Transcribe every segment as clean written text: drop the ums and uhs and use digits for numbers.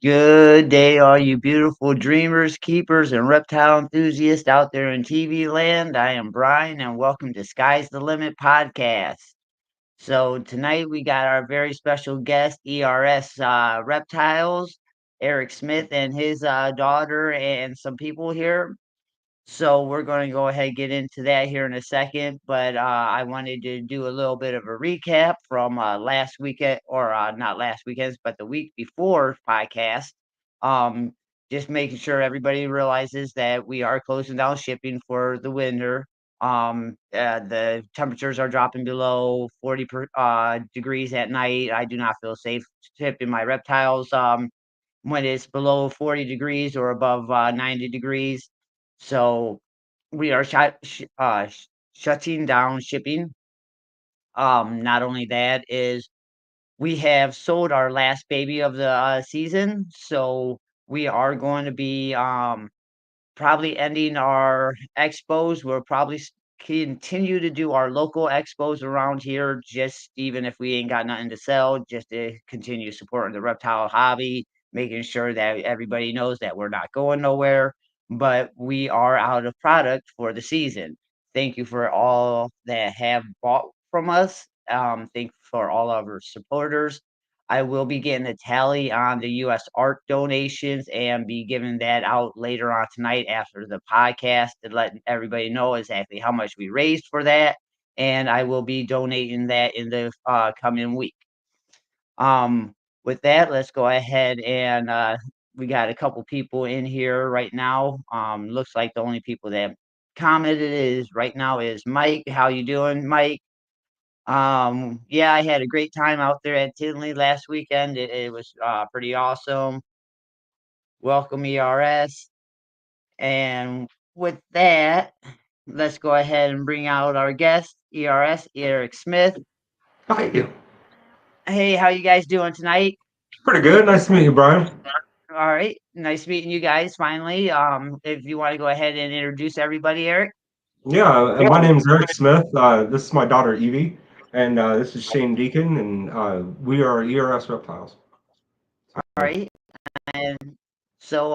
Good day, all you beautiful dreamers, keepers, and reptile enthusiasts out there in TV land. I am Brian, and welcome to Sky's the Limit podcast. So, tonight we got our very special guest, ERS Reptiles, Eric Smith, and his daughter, and some people here. So we're going to go ahead and get into that here in a second, but I wanted to do a little bit of a recap from last weekend, or not last weekend's, but the week before podcast. Um, just making sure everybody realizes that we are closing down shipping for the winter. The temperatures are dropping below 40 degrees at night. I do not feel safe shipping my reptiles when it's below 40 degrees or above 90 degrees. So we are shutting down shipping. Not only that is we have sold our last baby of the season, so we are going to be probably ending our expos. We'll probably continue to do our local expos around here, just even if we ain't got nothing to sell, just to continue supporting the reptile hobby, making sure that everybody knows that we're not going nowhere, but we are out of product for the season. Thank you for all that have bought from us. Thank you for all of our supporters. I will be getting a tally on the U.S. art donations and be giving that out later on tonight after the podcast to let everybody know exactly how much we raised for that. And I will be donating that in the coming week. With that, let's go ahead and we got a couple people in here right now. Looks like the only people that commented is right now is Mike. How you doing, Mike? Yeah, I had a great time out there at Tinley last weekend. It was pretty awesome. Welcome, ERS. And with that, let's go ahead and bring out our guest, ERS, Eric Smith. Hi. Hey, how you guys doing tonight? Pretty good. Nice to meet you, Brian. All right, nice meeting you guys finally. If you want to go ahead and introduce everybody, Eric. Yeah, my name's Eric Smith. This is my daughter Evie, and this is Shane Deacon, and we are ERS Reptiles. All right, and so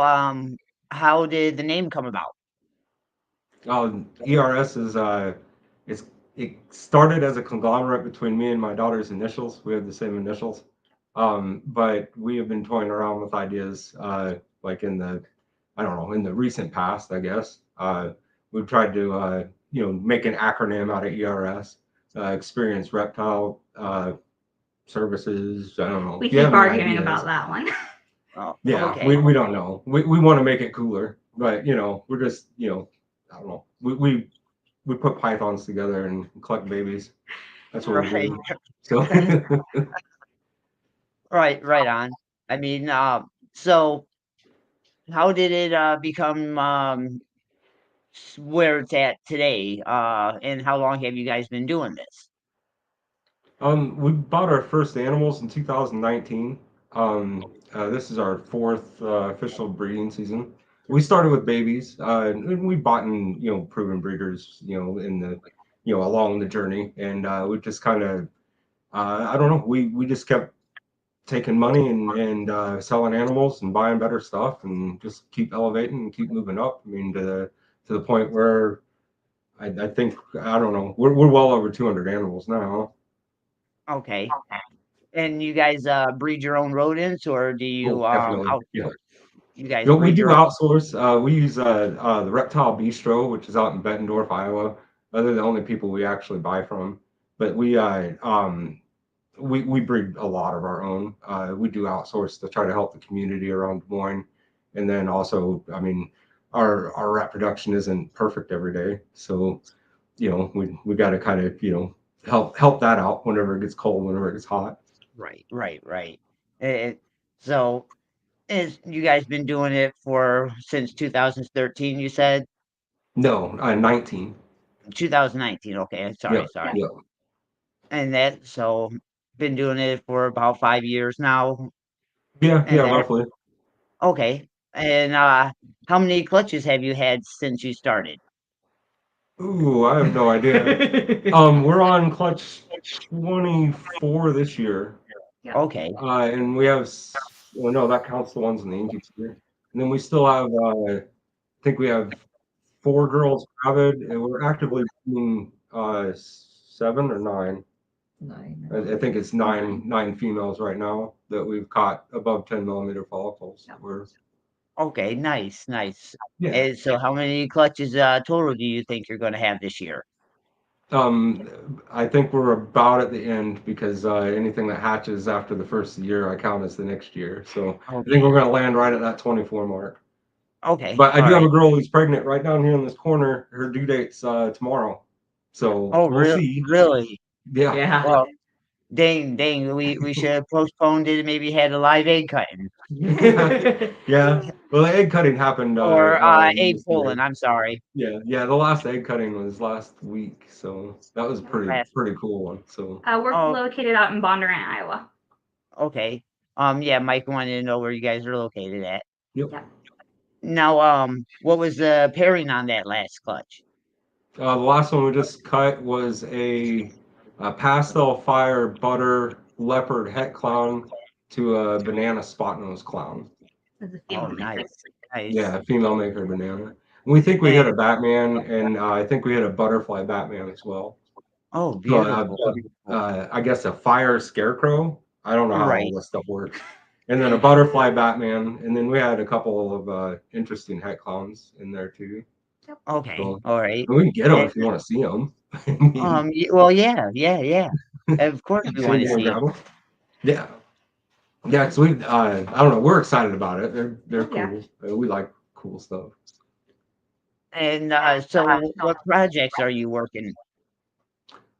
how did the name come about? ERS is it started as a conglomerate between me and my daughter's initials. We have the same initials, but we have been toying around with ideas like in the I don't know in the recent past, I guess. We've tried to make an acronym out of ERS, Experience Reptile Services. I don't know. We If you keep have any arguing ideas. about that one. Oh, Yeah, okay. we don't know. We want to make it cooler, but we're just I don't know. We put pythons together and collect babies. That's what we Right, do. So right on. I mean, so how did it become where it's at today? And how long have you guys been doing this? we bought our first animals in 2019. This is our fourth official breeding season. We started with babies, and we bought in proven breeders in the along the journey, and we just kind of I don't know. We just kept taking money and selling animals and buying better stuff and just keep elevating and keep moving up. I mean, to the point where I think I don't know. We're well over 200 animals now. Okay. And you guys breed your own rodents, or do Oh, you definitely. Yeah. you guys We breed do your own? outsource. We use the Reptile Bistro, which is out in Bettendorf, Iowa. They're the only people we actually buy from. But we breed a lot of our own. We do outsource to try to help the community around Des Moines, and then also, I mean, our rat production isn't perfect every day, so we got to kind of help that out whenever it gets cold, whenever it gets hot. Right. It, so is you guys been doing it for since 2013? You said No, 19. 2019. Okay, Yeah, sorry. yeah, And that so been doing it for about 5 years now. yeah, And that roughly. okay. And how many clutches have you had since you started? Ooh, I have no idea. We're on clutch 24 this year, Yeah. Okay. and we have Well, no, that counts the ones in the incubator. And then we still have, I think we have 4 girls rabid, and we're actively breeding 7 or 9. I think it's nine females right now that we've caught above 10 millimeter follicles. Yep. Okay, nice, nice. Yeah. And so how many clutches total do you think you're going to have this year? I think we're about at the end because anything that hatches after the first year, I count as the next year. So I think Okay, we're going to land right at that 24 mark. okay, But I all do have a right. girl who's pregnant right down here in this corner. Her due date's tomorrow. So Oh, we'll see. really? Yeah. Yeah. Well, dang, we should have postponed it and maybe had a live egg cutting Yeah. Well, the egg cutting happened or egg this pulling. year. I'm sorry. Yeah. The last egg cutting was last week, so that was a Last. pretty cool one. So We're Oh, located out in Bondurant, Iowa. okay. Yeah, Mike wanted to know where you guys are located at. yep. Yeah. Now, what was the pairing on that last clutch? The last one we just cut was a pastel fire butter leopard het clown to a banana spot nose clown. As a Oh, female maker. nice, nice. Yeah, female maker banana. We think we hit And a Batman, and I think we hit a butterfly Batman as well. oh, So beautiful, beautiful. I guess a fire scarecrow. I don't know how all Right. this stuff works. And then a butterfly Batman, and then we had a couple of interesting het clowns in there too. Yep. Okay, So all right. we can get them And if you want to see them. I mean, well, yeah, yeah, yeah. Of course, we see if want to you want to see them. grab them. Yeah, yeah. So we, I don't know. We're excited about it. They're Oh, yeah. cool. We like cool stuff. And so, what projects are you working?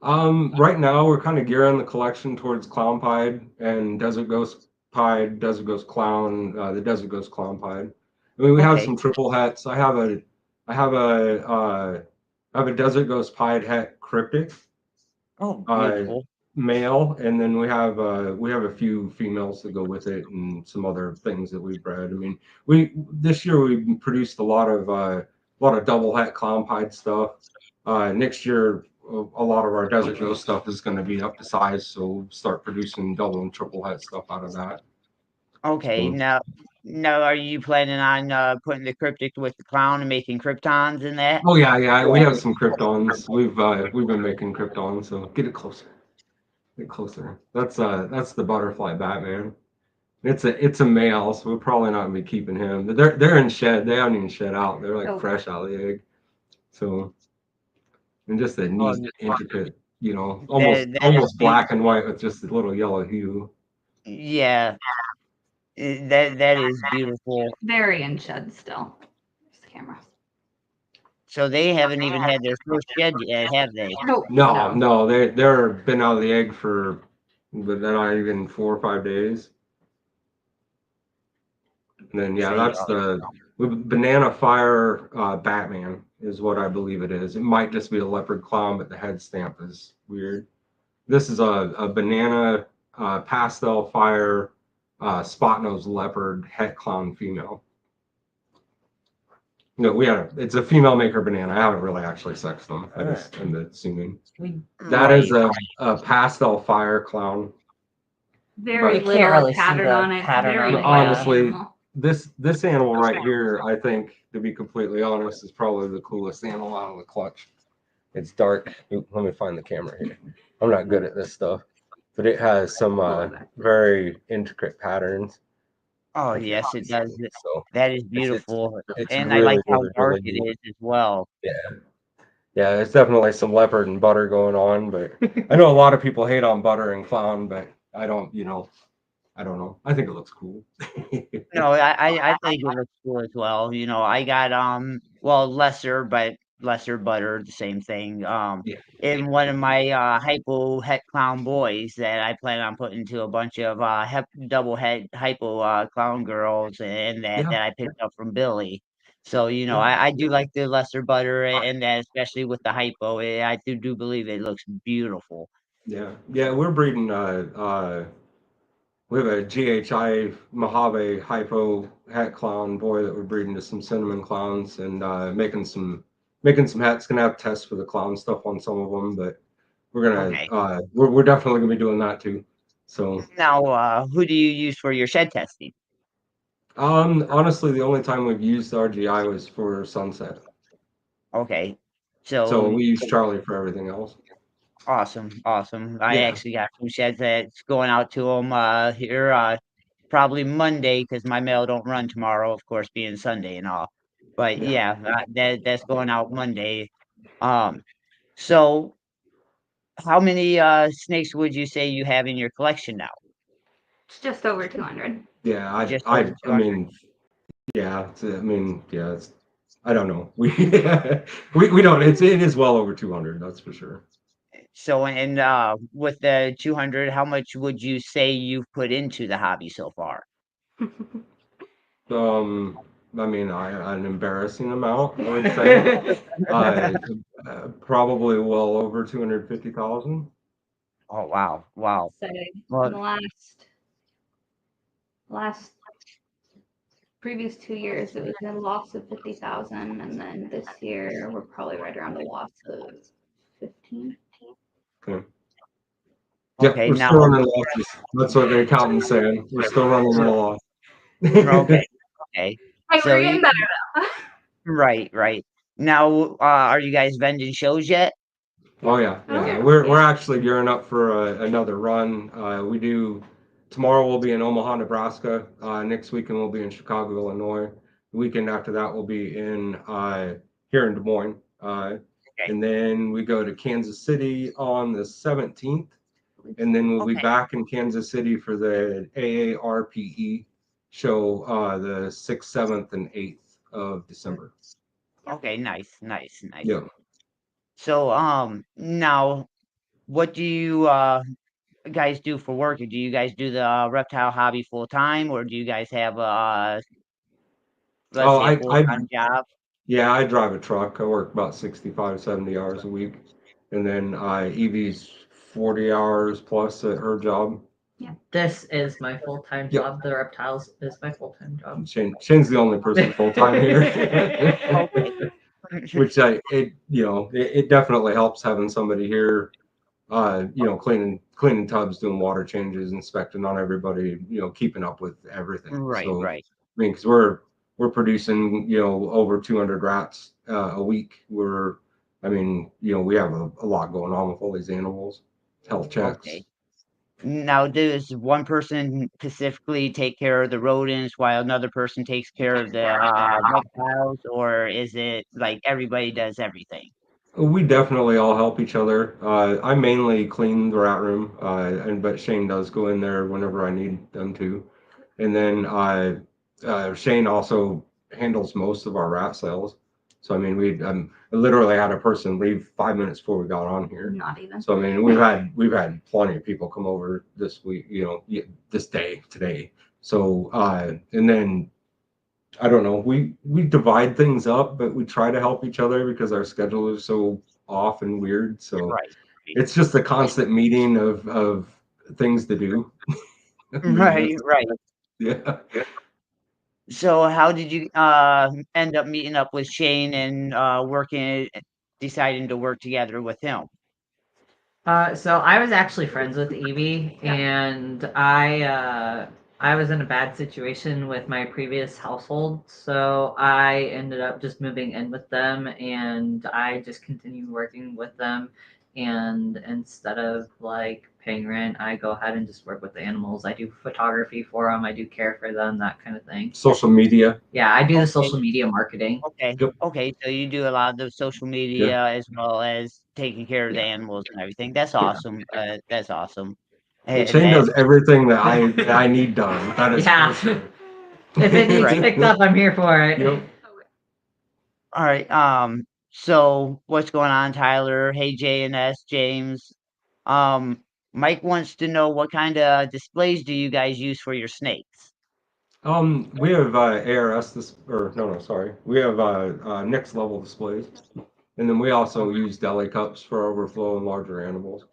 Right now we're kind of gearing the collection towards Clown Pied and Desert Ghost Pied, Desert Ghost Clown, the Desert Ghost Clown Pied. I mean, we have Okay. some triple hets. I have a, I have a Desert Ghost Pied het cryptic, Oh, uh, beautiful. male, and then we have a few females that go with it and some other things that we've bred. I mean, we this year we produced a lot of double het clown pied stuff. Next year, a lot of our desert ghost stuff is going to be up to size, so we'll start producing double and triple het stuff out of that. Okay. So, Now, are you planning on putting the cryptic with the clown and making kryptons and that? oh yeah, we have some kryptons. We've been making kryptons, so get it closer. Get closer. That's the butterfly Batman. It's a male, so we're probably not gonna be keeping him. But they're in shed. They haven't even shed out. They're like Oh. fresh out of the egg. So and just a Oh, neat, intricate, that is almost black and white with just a little yellow hue. yeah. That is beautiful. Very in shed still. There's the camera. So they haven't even had their first shed yet, have they? No. No, they're been out of the egg for, but they're not even 4 or 5 days. And then yeah, See, that's the banana fire Batman is what I believe it is. It might just be a leopard clown, but the head stamp is weird. This is a banana pastel fire spot nose leopard het clown female. No, it's a female maker banana. I haven't really actually sexed them. I just am assuming. That is right. a pastel fire clown. Very You can't little really see pattern the on it. pattern Very on it, white yeah. Honestly, animal. this animal right here, I think, to be completely honest, is probably the coolest animal out of the clutch. It's dark. Let me find the camera here. I'm not good at this stuff, but it has some very intricate patterns. Oh, If you yes, can it see does. it. So That is it's beautiful, it's and I like how dark really it neat. is as well. Yeah. Yeah, there's definitely some leopard and butter going on, but I know a lot of people hate on butter and clown, but I don't know. I think it looks cool. No, I think it looks cool as well. I got well, lesser butter, the same thing. Yeah. In one of my hypo het clown boys that I plan on putting to a bunch of double het hypo clown girls and Yeah. that I picked up from Billy. So Yeah. I do like the lesser butter and that especially with the hypo. I do believe it looks beautiful. Yeah, we're breeding we have a GHI Mojave hypo hat clown boy that we're breeding to some cinnamon clowns and making some hats. Gonna have tests for the clown stuff on some of them, but Okay. we're definitely gonna be doing that too. So Now, who do you use for your shed testing? Honestly, the only time we've used RGI was for sunset. Okay. So So we use Charlie for everything else. awesome, awesome. I Yeah, actually got some sheds that's going out to them here probably Monday because my mail don't run tomorrow, of course, being Sunday and all. But yeah. yeah, that's going out Monday. Um, so how many snakes would you say you have in your collection now? It's just over 200. Yeah, Just over I 200. mean, yeah, I mean, yeah, I don't know. We don't. It is well over 200. That's for sure. So and with the 200, how much would you say you've put into the hobby so far? Um, I mean, an embarrassing amount, I would say. Uh, Probably well over 250,000. Oh wow, wow. So in Well, the last previous 2 years, it was a loss of 50,000, and then this year we're probably right around a loss of 15. Okay. Yeah, okay, we're now still running losses. That's what the accountant's saying. We're still running at a loss. okay, okay. Hey, So we're you getting better though. right, right. Now, are you guys vending shows yet? Oh yeah, Oh, yeah. yeah. We're actually gearing up for another run. We do tomorrow. We'll be in Omaha, Nebraska. Next weekend we'll be in Chicago, Illinois. The weekend after that we'll be in here in Des Moines. Okay, And then we go to Kansas City on the 17th, and then we'll be okay, back in Kansas City for the AARPE show the 6th, 7th, and 8th of December. okay. Nice, nice, nice. Yeah. So, now, what do you guys do for work? Do you guys do the reptile hobby full time, or do you guys have let's Oh, say a full time job? yeah, I drive a truck. I work about 65, 70 hours a week. And then Evie's 40 hours plus at her job. Yeah. This is my full time Yep. job. The reptiles is my full time job. Shane's the only person full time here. Okay. Which it definitely helps having somebody here, cleaning tubs, doing water changes, inspecting on everybody, keeping up with everything. Right, So, I right. mean, because we're producing, over 200 rats a week. I mean, we have a lot going on with all these animals, health checks. Okay. Now, does one person specifically take care of the rodents while another person takes care of the reptiles, or is it like everybody does everything? We definitely all help each other. I mainly clean the rat room, but Shane does go in there whenever I need them to. And then Shane also handles most of our rat sales. So I mean, I literally had a person leave 5 minutes before we got on here. Not even. So I mean, we've had plenty of people come over this week, this day today. So and then I don't know. We divide things up, but we try to help each other because our schedule is so off and weird. So Right. it's just a constant meeting of things to do. I mean, Right, right. yeah. So how did you end up meeting up with Shane and deciding to work together with him? So I was actually friends with Evie, Yeah. and I was in a bad situation with my previous household, so I ended up just moving in with them, and I just continued working with them. And instead of like paying rent, I go ahead and just work with the animals. I do photography for them. I do care for them, that kind of thing. Social media. Yeah, I do the Okay, social media marketing. okay, Yep. okay. So you do a lot of the social Yeah. media as well as taking care of the Yeah. animals and everything. That's Yeah. awesome. That's awesome. And Shane That does everything that I need done. That is Yeah. for sure. If it needs right. picked up, I'm here for it. Yep. All right. So what's going on, Tyler? Hey, J&S, James. Um, Mike wants to know what kind of displays do you guys use for your snakes? We have ARS this or no, sorry. We have next level displays. And then we also use deli cups for overflow and larger animals.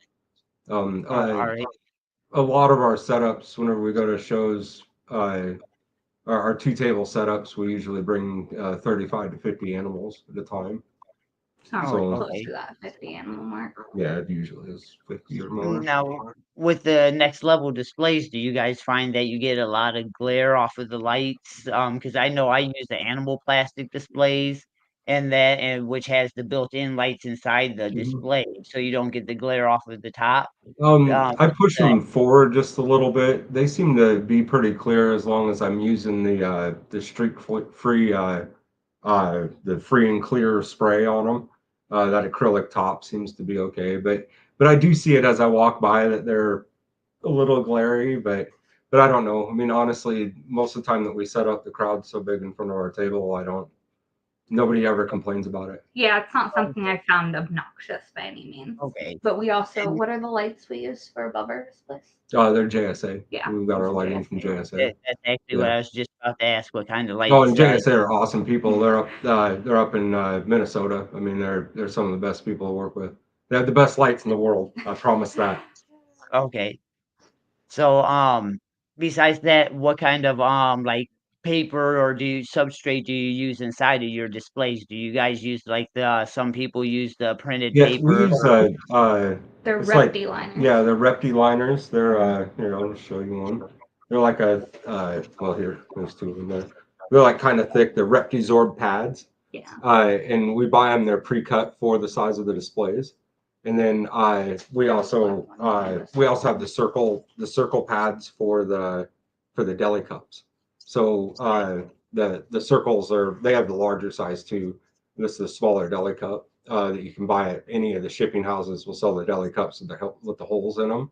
Um, All uh, right. a lot of our setups, whenever we go to shows, our two table setups, we usually bring 35 to 50 animals at a time. It's not So- really close okay. to that 50 animal mark. Yeah, it usually is 50 or more. Now, with the next level displays, do you guys find that you get a lot of glare off of the lights? Because I know I use the animal plastic displays and which has the built-in lights inside the Mhm. display, so you don't get the glare off of the top. I push the- them forward just a little bit. They seem to be pretty clear as long as I'm using the streak-free the free and clear spray on them. That acrylic top seems to be okay, but I do see it as I walk by that they're a little glary, but I don't know. I mean, honestly, most of the time that we set up, the crowd's so big in front of our table, nobody ever complains about it. Yeah, it's not something I found obnoxious by any means. Okay. But we also, what are the lights we use for above our displays? They're JSA. Yeah, We've got our it's lighting from JSA. JSA. That's actually what Yeah. I was just about to ask, what kind of lights. Oh, and JSA are awesome people. They're up in Minnesota. I mean, they're some of the best people to work with. They have the best lights in the world. I promise that. Okay. So, besides that, what kind of like paper or substrate do you use inside of your displays? Do you guys use like some people use the printed Yes, we paper? use They're it's like repti liners. yeah, they're repti liners. They're here. I'll just show you one. They're like well there's two of them there. They're like kind of thick. They're Reptisorb pads. Yeah. And we buy them. They're pre-cut for the size of the displays. And then we also have the circle pads for the deli cups. So the circles they have the larger size too. This is a smaller deli cup that you can buy at any of the shipping houses. Will sell the deli cups with the holes in them,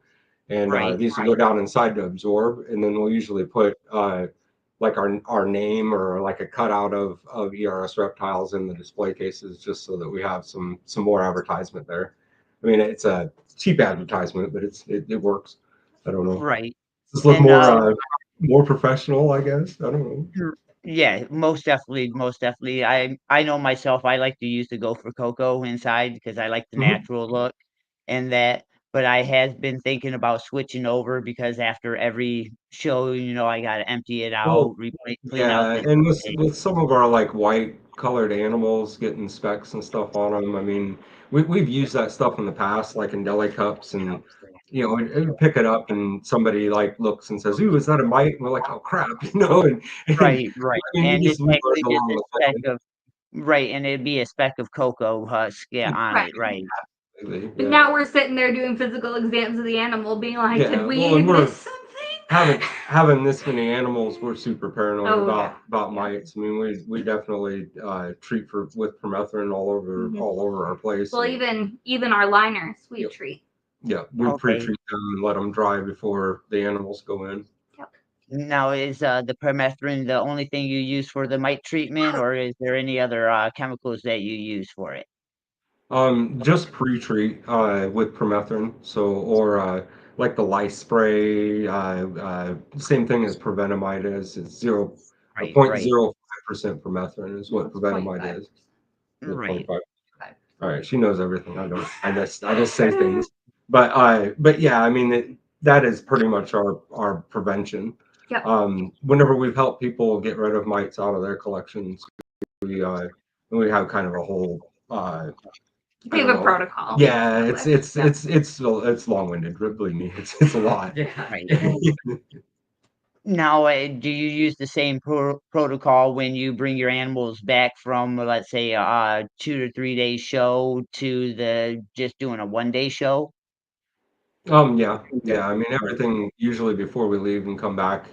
and Right, these will go down inside to absorb. And then we'll usually put like our name or like a cutout of ERS reptiles in the display cases, just so that we have some more advertisement there. I mean, it's a cheap advertisement, but it works. I don't know. right. Just look And more professional, I guess. I don't know. yeah, most definitely, most definitely. I know myself. I like to use the Gopher Cocoa inside because I like the Mhm. natural look and that. But I have been thinking about switching over because after every show, I got to empty it Well, out, clean out yeah, the and display. with some of our like white colored animals getting specks and stuff on them, I mean, we've used that stuff in the past, like in deli cups, and and pick it up, and somebody like looks and says, "Ooh, is that a mite?" And we're like, "Oh crap," and Right, right. I mean, And it's we learned actually just along a the speck way. of right, and it'd be a speck of cocoa husk, yeah, on Right. it, right. But Yeah. now we're sitting there doing physical exams of the animal, being like, Yeah, did we well, and we're miss something? having this many animals, we're super paranoid Oh, about yeah. mites. I mean, we definitely treat with permethrin Mhm. all over our place. Well, even our liners, we Yep. treat. Yeah, we Okay. pre-treat them and let them dry before the animals go in. Now is, the permethrin the only thing you use for the mite treatment, or is there any other, chemicals that you use for it? Just pre-treat with permethrin. So or like the lice spray. Same thing as prevenamide is. It's Right, point right, 0.05% permethrin is what It's prevenamide is. 0.5%. right. 0.5. All right, she knows everything. I don't. I just say things. But yeah, I mean that is pretty much our prevention. Yep. Whenever we've helped people get rid of mites out of their collections, we have kind of a whole We have a protocol. yeah, it's long-winded. Believe me, it's a lot. Yeah. Right. Now, do you use the same protocol when you bring your animals back from, let's say, a 2 to 3 day show to the just doing a 1-day show? Yeah. I mean, everything usually before we leave and come back,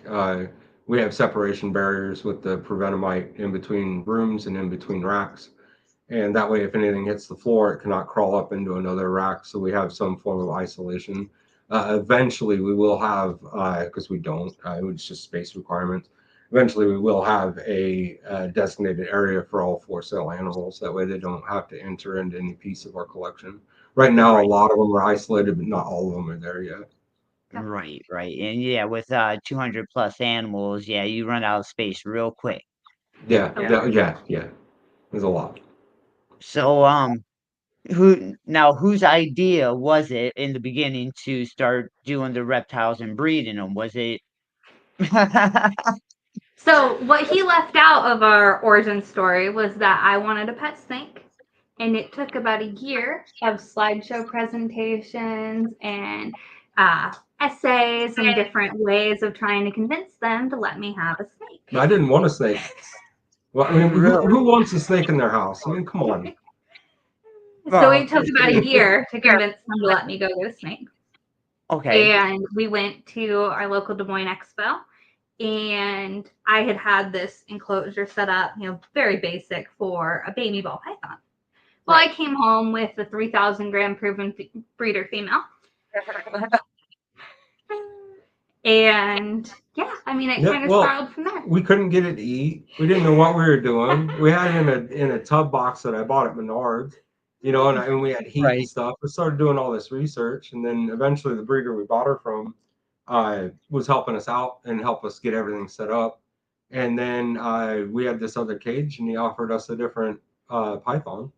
we have separation barriers with the prevenamite in between rooms and in between racks. And that way, if anything hits the floor, it cannot crawl up into another rack. So we have some form of isolation. Eventually, we will have, because we don't, it's just space requirements. Eventually, we will have a designated area for all for sale animals. That way, they don't have to enter into any piece of our collection. Right now, a Right. lot of them are isolated, but not all of them are there yet. Right, right, and yeah, with, 200 plus animals, yeah, you run out of space real quick. Yeah, Yeah. yeah. There's a lot. So, whose idea was it in the beginning to start doing the reptiles and breeding them? Was it So what he left out of our origin story was that I wanted a pet snake, And it took about a year of slideshow presentations and essays and different ways of trying to convince them to let me have a snake. I didn't want a snake. Well, I mean, Really? who wants a snake in their house? I mean, come on. So it took about a year to convince them to let me go get a snake. Okay. And we went to our local Des Moines Expo, and I had this enclosure set up, very basic for a baby ball python. Well, I came home with a 3,000 gram proven breeder female. And yeah, I mean, it kind of spiraled from there. We couldn't get it to eat. We didn't know what we were doing. We had it in a tub box that I bought at Menards, and we had heat and stuff. We started doing all this research, and then eventually the breeder we bought her from was helping us out and help us get everything set up. And then we had this other cage, and he offered us a different python.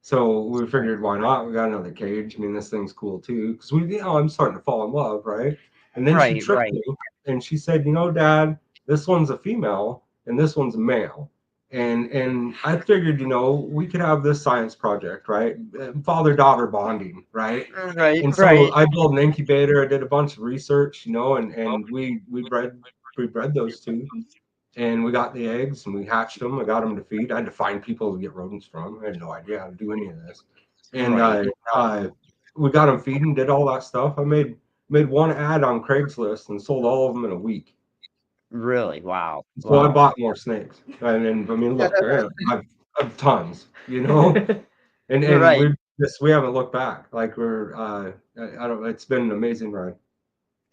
So we figured, why not? We got another cage. I mean, this thing's cool too, because I'm starting to fall in love, right? And then she tricked me, and she said, Dad, this one's a female and this one's a male. And I figured, we could have this science project, right? Father-daughter bonding, right? And so I built an incubator. I did a bunch of research, and we bred those two. And we got the eggs and we hatched them. I got them to feed. I had to find people to get rodents from. I had no idea how to do any of this. And we got them feeding, did all that stuff. I made one ad on Craigslist and sold all of them in a week. Really? Wow. So I bought more snakes. I mean, look, I've tons, and we haven't looked back. Like I don't. It's been an amazing ride.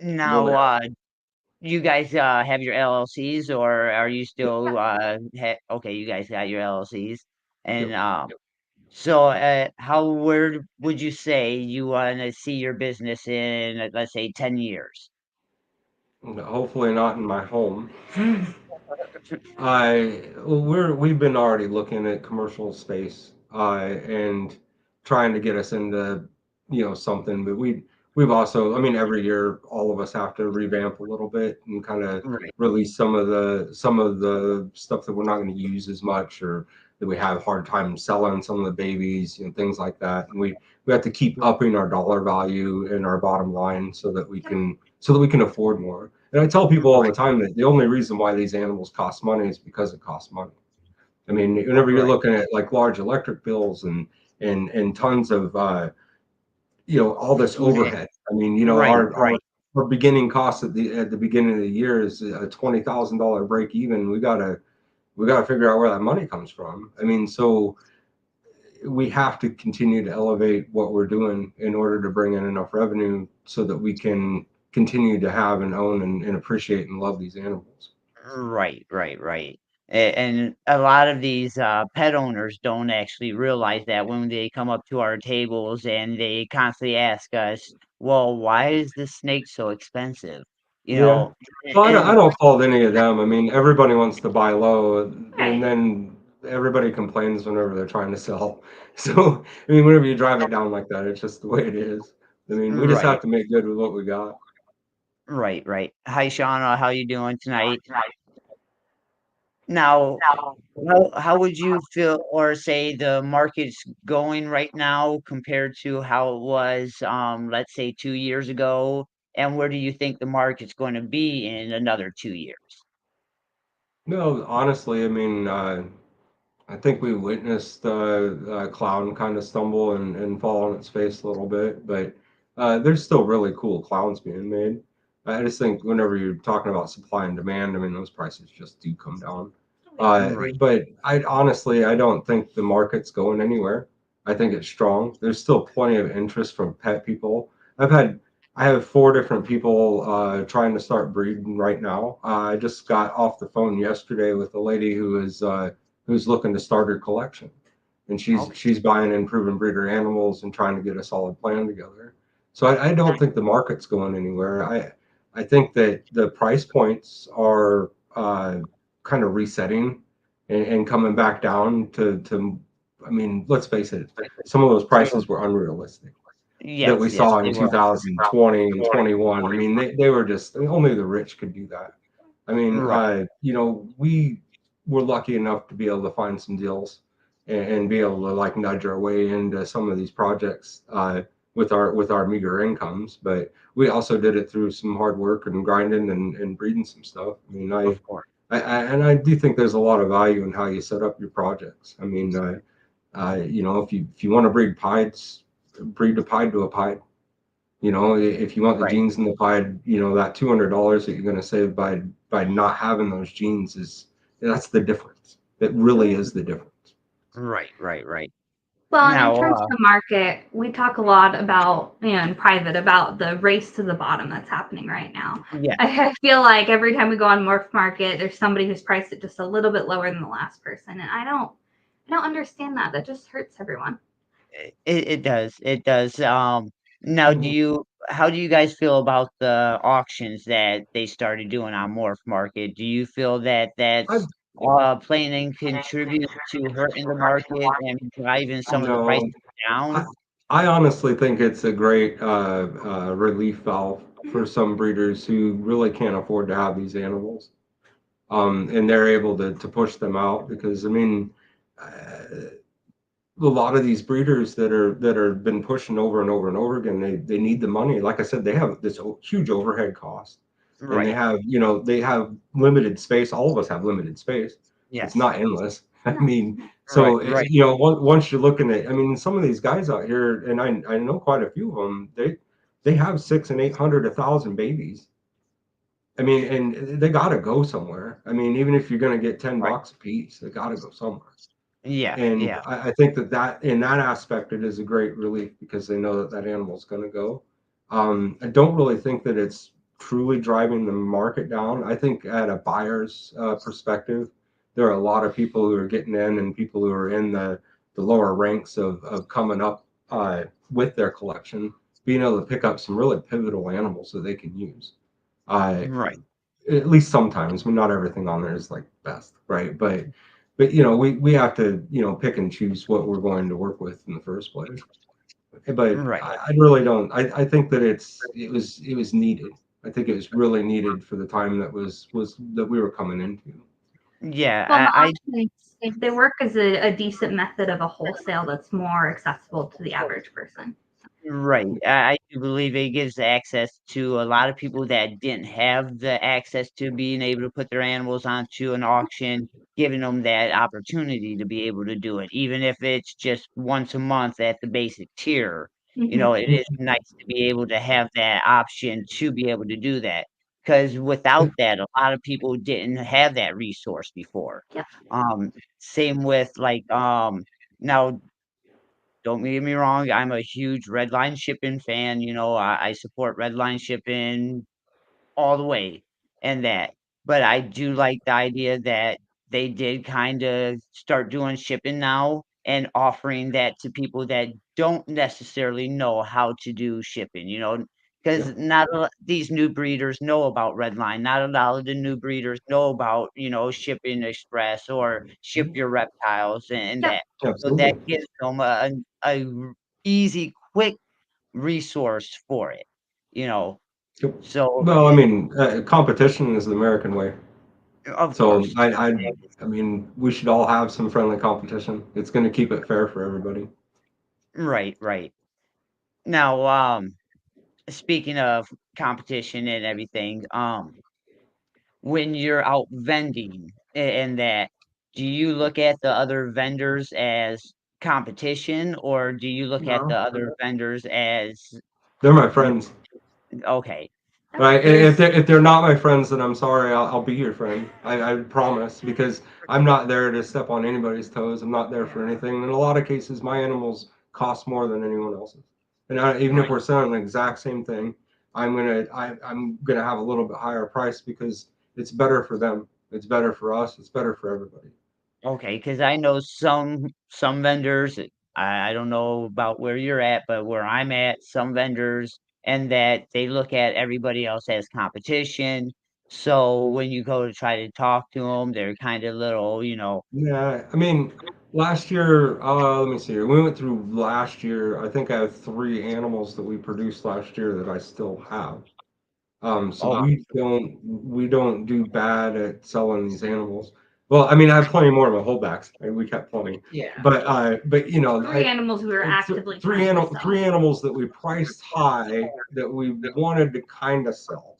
Now, you guys have your LLCs, or are you still okay, you guys got your LLCs. And so where would you say you want to see your business in, let's say, 10 years? Hopefully not in my home. We've been already looking at commercial space and trying to get us into something, but we've also, I mean, every year all of us have to revamp a little bit and kind of release some of the stuff that we're not going to use as much, or that we have a hard time selling, some of the babies, things like that. And we have to keep upping our dollar value and our bottom line so that we can afford more. And I tell people all the time that the only reason why these animals cost money is because it costs money. I mean, whenever you're looking at like large electric bills and tons of all this overhead. I mean, our beginning cost at the beginning of the year is a $20,000 break even. We gotta figure out where that money comes from. I mean, so we have to continue to elevate what we're doing in order to bring in enough revenue so that we can continue to have and own and appreciate and love these animals. Right. And a lot of these pet owners don't actually realize that when they come up to our tables and they constantly ask us, well, why is this snake so expensive? Well, I don't fault any of them. I mean, everybody wants to buy low, and then everybody complains whenever they're trying to sell. So, I mean, whenever you drive it down like that, it's just the way it is. I mean, we just have to make good with what we got. Right. Hi, Shauna. How you doing tonight? Now, how would you feel or say the market's going right now compared to how it was, let's say 2 years ago? And where do you think the market's going to be in another 2 years? No, honestly, I mean, I think we witnessed clown kind of stumble and fall on its face a little bit, but there's still really cool clowns being made. I just think whenever you're talking about supply and demand, I mean, those prices just do come down. But I don't think the market's going anywhere. I think it's strong. There's still plenty of interest from pet people. I have 4 different people trying to start breeding right now. I just got off the phone yesterday with a lady who's looking to start her collection, and she's buying in proven breeder animals and trying to get a solid plan together. So I don't think the market's going anywhere. I think that the price points are kind of resetting and coming back down to. I mean, let's face it, some of those prices were unrealistic that we saw in 2020 and 21. I mean, they were just, only the rich could do that. I mean, we were lucky enough to be able to find some deals, and be able to like nudge our way into some of these projects with our meager incomes. But we also did it through some hard work and grinding and breeding some stuff. I mean, Of course. I do think there's a lot of value in how you set up your projects. I mean, you know, if you want to breed pieds, breed a pied to a pied. You know, if you want the Right. genes in the pied, you know, that $200 that you're going to save by not having those genes is that's the difference. It really is the difference. Right. Right. Right. Well, and in Now, terms of the market, we talk a lot about, in private, about the race to the bottom that's happening right now. yeah, I feel like every time we go on Morph Market, there's somebody who's priced it just a little bit lower than the last person, and I don't understand that. That just hurts everyone. it does. It does. Now, Mhm. how do you guys feel about the auctions that they started doing on Morph Market? Do you feel that I that's playing in contribute to hurting the market and driving some of the no, prices I, down? I honestly think it's a great relief valve for some breeders who really can't afford to have these animals. And they're able to push them out because I mean, a lot of these breeders that are been pushing over and over and over again, they need the money. Like I said, they have this huge overhead cost, and they Right. have they have limited space. All of us have limited space. It's Yes. not endless. I No. mean, Right. so Right. once you're looking at, I mean, some of these guys out here, and I know quite a few of them. They have 600 and 800, 1,000 babies. I mean, and they got to go somewhere. I mean, even if you're going to get Right. $10 a piece, they got to go somewhere. Yeah. And Yeah. I think that in that aspect, it is a great relief because they know that that animal's going to go. I don't really think that it's truly driving the market down. I think at a buyer's perspective, there are a lot of people who are getting in and people who are in the lower ranks of coming up with their collection, being able to pick up some really pivotal animals that they can use. Uh, Right. at least sometimes. I mean, not everything on there is like best, right? But you know, we have to pick and choose what we're going to work with in the first place. But Right. I really don't. I think that it was needed. I think it was really needed for the time that was that we were coming into. Yeah. Well, the I options, they work as a decent method of a wholesale that's more accessible to the average person. Right. I do believe it gives access to a lot of people that didn't have the access to being able to put their animals onto an auction, giving them that opportunity to be able to do it, even if it's just once a month at the basic tier. It is nice to be able to have that option to be able to do that. Because without that, a lot of people didn't have that resource before. Yep. Same with now don't get me wrong, I'm a huge Redline Shipping fan, I support Redline Shipping all the way and that. But I do like the idea that they did kinda start doing shipping now and offering that to people that don't necessarily know how to do shipping, Yeah, because not a lot these new breeders know about Redline, not a lot of the new breeders know about, Shipping Express or Ship mhm, Your Reptiles and Yep. that. So that absolutely. gives them a easy, quick resource for it, you know? Yep. So, Well, I mean, competition is the American way. of So course. I mean, we should all have some friendly competition. It's going to keep it fair for everybody. Right, right. Now, speaking of competition and everything, when you're out vending and that, do you look at the other vendors as competition or do you look at the No, other vendors as they're my y friends. okay, Right, and because if they're not my friends, then I'm sorry. I'll be your friend. I promise because I'm not there to step on anybody's toes. I'm not there for anything. In a lot of cases, my animals cost more than anyone else's. And even if right. we're selling the exact same thing, I'm gonna have a little bit higher price because it's better for them. It's better for us. It's better for everybody. Okay, because I know some vendors, I don't know about where you're at, but where I'm at, some vendors and that they look at everybody else as competition. So when you go to try to talk to them, they're kinda little, Yeah, I mean, last year, let me see here. We went through last year. I think I have 3 animals that we produced last year that I still have. So oh, we don't do bad at selling these animals. Well, I mean, I have plenty more of my holdbacks. We kept plenty. Yeah. But you know, Three animals we were actively trying to sell. three animals that we priced high that we wanted to kind of sell.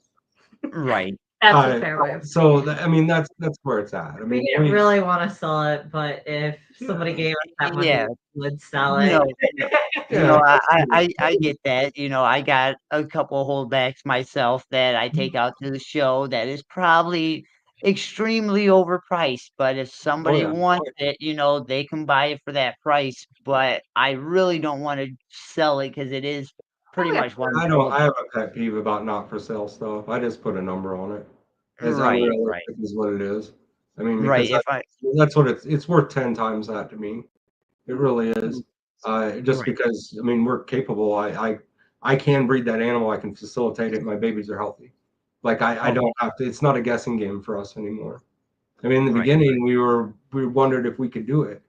Right. That's a fair way of So I mean, that's where it's at. I We mean, didn't really want to sell it, but if somebody Yeah. gave us that money, Yeah. we would sell it. No, Yeah. I get that. I got a couple holdbacks myself that I take out to the show that is probably extremely overpriced. But if somebody yeah. wants it, they can buy it for that price. But I really don't want to sell it because it is pretty yeah. much one of I my don't. I holdbacks. have a pet peeve about not for sale stuff. I just put a number on it. As Right, right, unrealistic as what it is. I mean, right. because If I that's what it's worth 10 times that to me. It really is. Just right, because I mean we're capable. I can breed that animal. I can facilitate it. My babies are healthy. Like I oh, don't have to. It's not a guessing game for us anymore. I mean, in the right, beginning, we wondered if we could do it.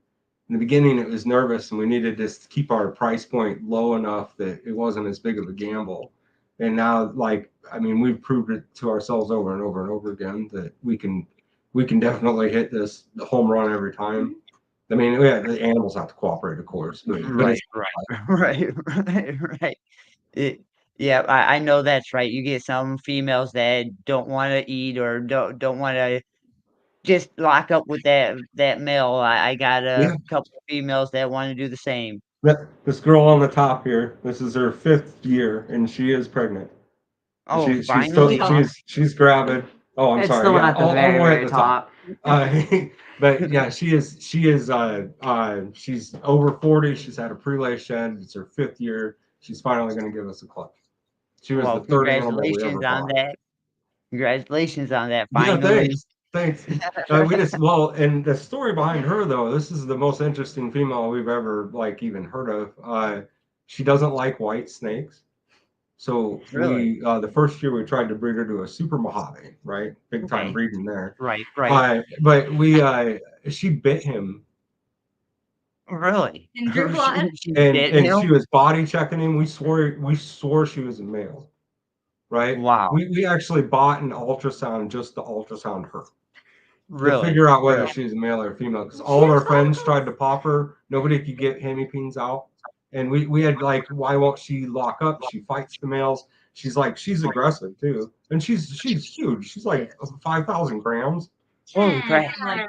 In the beginning, it was nervous, and we needed to keep our price point low enough that it wasn't as big of a gamble. And now, like, I mean, we've proved it to ourselves over and over and over again that we can definitely hit this home run every time. I mean, yeah, the animals have to cooperate, of course, but right, it's right, right. It, yeah, I know that's right. You get some females that don't want to eat or don't want to just lock up with that male. I got a yeah. couple of females that want to do the same. This girl on the top here, this is her 5th year, and she is pregnant. Oh, She's still finally? she's gravid. Oh, I'm It's sorry. the one Yeah, at the all the very, way at very the top. top. But yeah, she's over 40. She's had a pre-lay shed. It's her 5th year. She's finally going to give us a clutch. She was Well, the third animal we congratulations ever on bought. that. Congratulations on that. Yeah, Finally. thanks. We just and the story behind her though, this is the most interesting female we've ever like even heard of. She doesn't like white snakes. So Really? the first year we tried to breed her to a super Mojave, right? Big time Okay. breeding there. Right, right. But she bit him, Really? And drew blood. She bit and she him? was body checking him. We swore she was a male, right? Wow. We actually bought an ultrasound just to ultrasound her to Really? figure out whether Really? she was a male or female because all of our friends tried to pop her. Nobody could get hemipenes out. And we had like, why won't she lock up? She fights the males. She's aggressive too. And she's huge. She's like 5,000 grams, Holy crap. Like,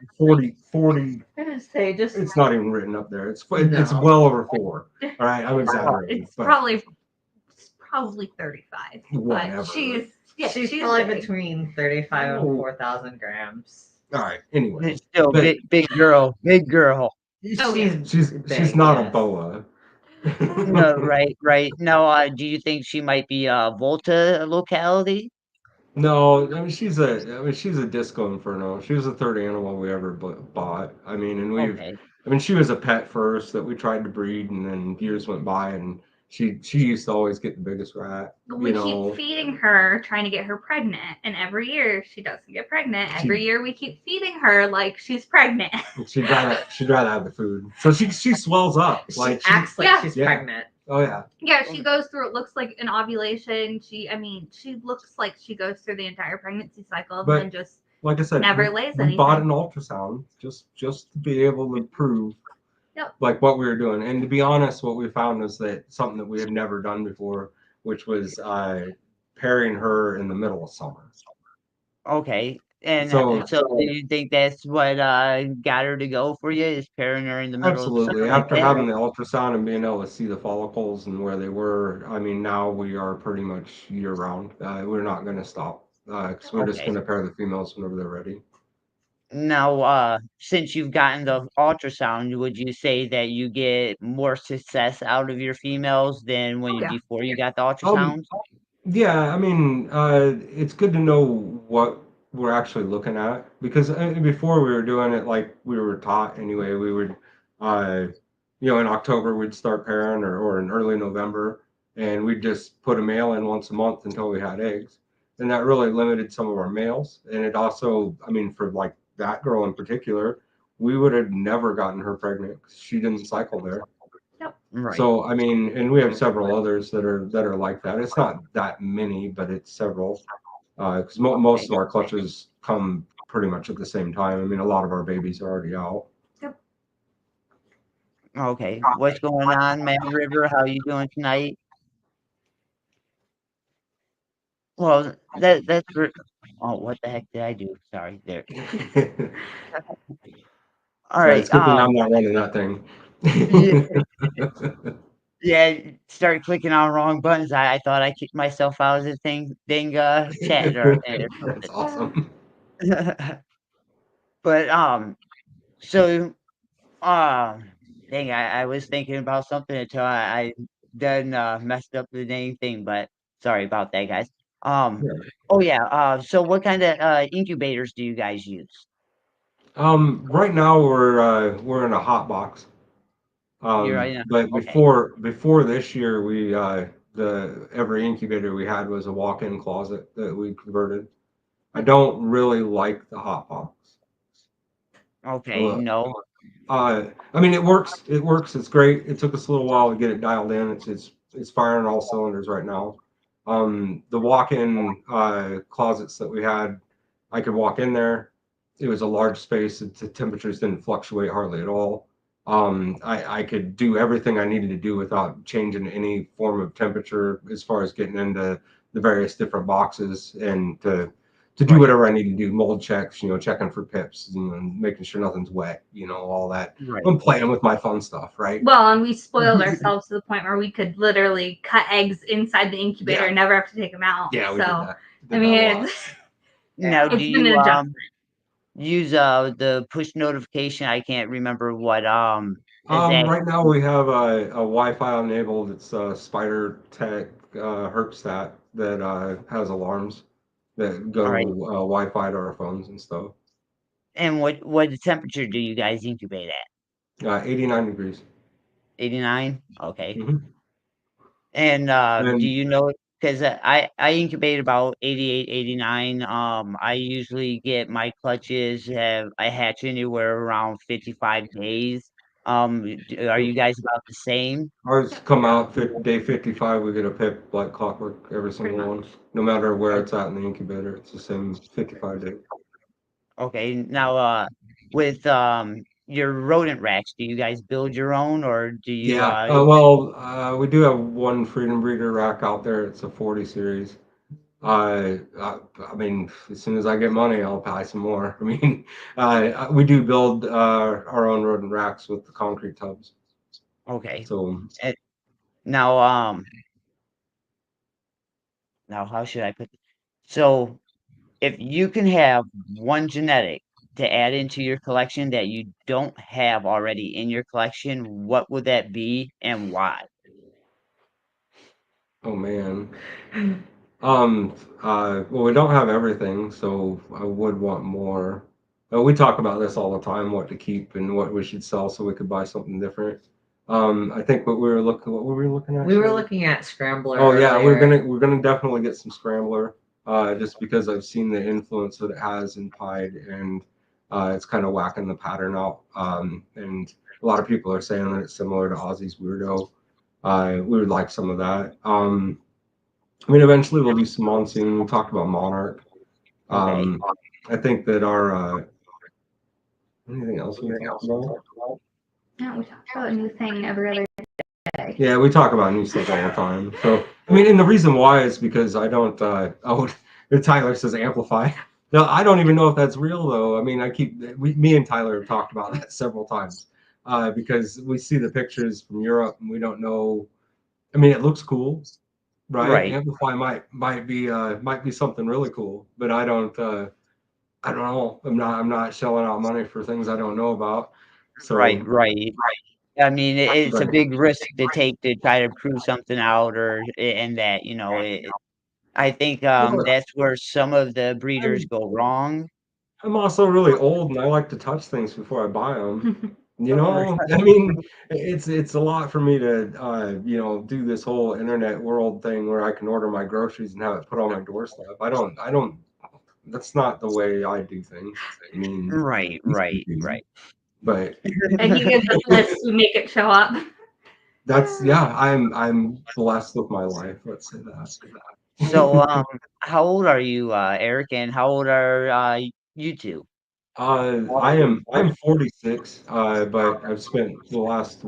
40. I was say just It's not even written up there. It's No. well over 4. All right, I'm exaggerating. It's But probably 35. whatever. But she's she's she's probably big. between 35 and Oh. 4,000 grams. All right. Anyway, It's still but big girl. Big girl. Oh, yeah. she's big, not a yes. boa. No, right, right. No, do you think she might be a Volta locality? No, I mean she's a Disco Inferno. She was the third animal we ever bought. I mean, Okay. she was a pet first that we tried to breed, and then years went by, and she used to always get the biggest rat. We keep feeding her, trying to get her pregnant, and every year she doesn't get pregnant. Every year we keep feeding her like she's pregnant. she'd rather have the food, so she swells up. She acts like she's Yeah. pregnant. Oh yeah. Yeah, she goes through. It looks like an ovulation. She looks like she goes through the entire pregnancy cycle But- and then just Like I said, never lays we bought an anything. ultrasound just to be able to prove Yep. like what we were doing. And to be honest, what we found was that something that we had never done before, which was pairing her in the middle of summer. Okay. And So- so do you think that's what got her to go for you, is pairing her in the middle of Absolutely. summer like After that? having the ultrasound and being able to see the follicles and where they were, I mean, now we are pretty much year round. We're not going to stop because we're just Okay. going to pair the females whenever they're ready. Now, since you've gotten the ultrasound, would you say that you get more success out of your females than when Oh, yeah. before you got the ultrasound? Yeah, I mean, it's good to know what we're actually looking at because before we were doing it like we were taught anyway. We would, in October we'd start pairing or in early November, and we'd just put a male in once a month until we had eggs, and that really limited some of our males. And it also, I mean, for like that girl in particular, we would have never gotten her pregnant because she didn't cycle there. Right. So I mean, and we have several others that are like that. It's not that many, but it's several. Because most of our clutches come pretty much at the same time. I mean, a lot of our babies are already out. Okay. What's going on, Mad River? How you doing tonight? Well, that's for. Oh, what the heck did I do? Sorry, there. All Yeah, right. it's a good thing I'm not running that thing. Yeah, yeah. Started clicking on wrong buttons. I thought I kicked myself out of the thing chat or That's awesome. something. But so dang, I was thinking about something until I done messed up the dang thing. But sorry about that, guys. Um. Yeah. Oh yeah. So what kind of incubators do you guys use? Right now we're in a hot box. You're right now. But Okay. before this year, we the every incubator we had was a walk-in closet that we converted. I don't really like the hot box. Okay. Uh, No. I mean, it works. It works. It's great. It took us a little while to get it dialed in. It's firing all cylinders right now. The walk-in closets that we had, I could walk in there. It was a large space. The temperatures didn't fluctuate hardly at all. I could do everything I needed to do without changing any form of temperature as far as getting into the various different boxes and to do Right. whatever I need to do, mold checks, checking for pips, making sure nothing's wet, all that. Right. I'm playing with my fun stuff, right? Well, and we spoiled ourselves to the point where we could literally cut eggs inside the incubator and never have to take them out. Yeah, we did that. I mean, Now, it's do been you an adjustment. use the push notification? I can't remember what is that. Right now we have a Wi-Fi enabled. It's a Spider Tech Herpstat that has alarms that All go right. Wi-Fi to our phones and stuff. And what temperature do you guys incubate at? 89 degrees. 89. Okay. Hmm. And do And you know? Because I incubate about 88, 89. I usually get my clutches. I hatch anywhere around 55 days. Are you guys about the same? ours come out day 55. We get a pip like clockwork, every Pretty single one, much. no matter where it's at in the incubator. It's the same 55 day. Okay. Now, with your rodent racks, do you guys build your own, or do you Yeah. Well, we do have one Freedom Breeder rack out there. It's a 40 series. I mean, as soon as I get money, I'll buy some more. I mean, we do build our own rodent racks with the concrete tubs. okay? So, And now, now how should I put this? So, if you can have one genetic to add into your collection that you don't have already in your collection, what would that be and why? oh man. Well, we don't have everything, so I would want more. We talk about this all the time, what to keep and what we should sell, so we could buy something different. I think what were we looking at? We were Shannon? looking at Scrambler Oh yeah, we're earlier. gonna definitely get some Scrambler, just because I've seen the influence that it has in Pied, and it's kind of whacking the pattern out. And a lot of people are saying that it's similar to Ozzy's Weirdo. We would like some of that. I mean, eventually we'll do some Monsoon. We talked about Monarch. Okay. Um, I think that our anything else we talked about? Yeah, we talk about a new thing every other day. Yeah, we talk about new stuff all the time. So, I mean, and the reason why is because I don't. Oh, Tyler says amplify. No, I don't even know if that's real though. I mean, me and Tyler have talked about that several times, because we see the pictures from Europe and we don't know. I mean, it looks cool, right? Right. Amplify might be something really cool, but I don't know. I'm not shelling out money for things I don't know about. Right. So, Right. I mean, it's a but big risk to take to try to prove something out, and that I think that's where some of the breeders I'm go wrong. I'm also really old and I like to touch things before I buy them. Right. I mean, it's a lot for me to do this whole internet world thing where I can order my groceries and have it put on my doorstep. I don't. That's not the way I do things. I mean, Right. these people Right. do, Right. but And he gives us lists, we make it show up. that's yeah. I'm blessed with my life. Let's say So, that. how old are you, Eric? And how old are You two. I'm 46, but I've spent the last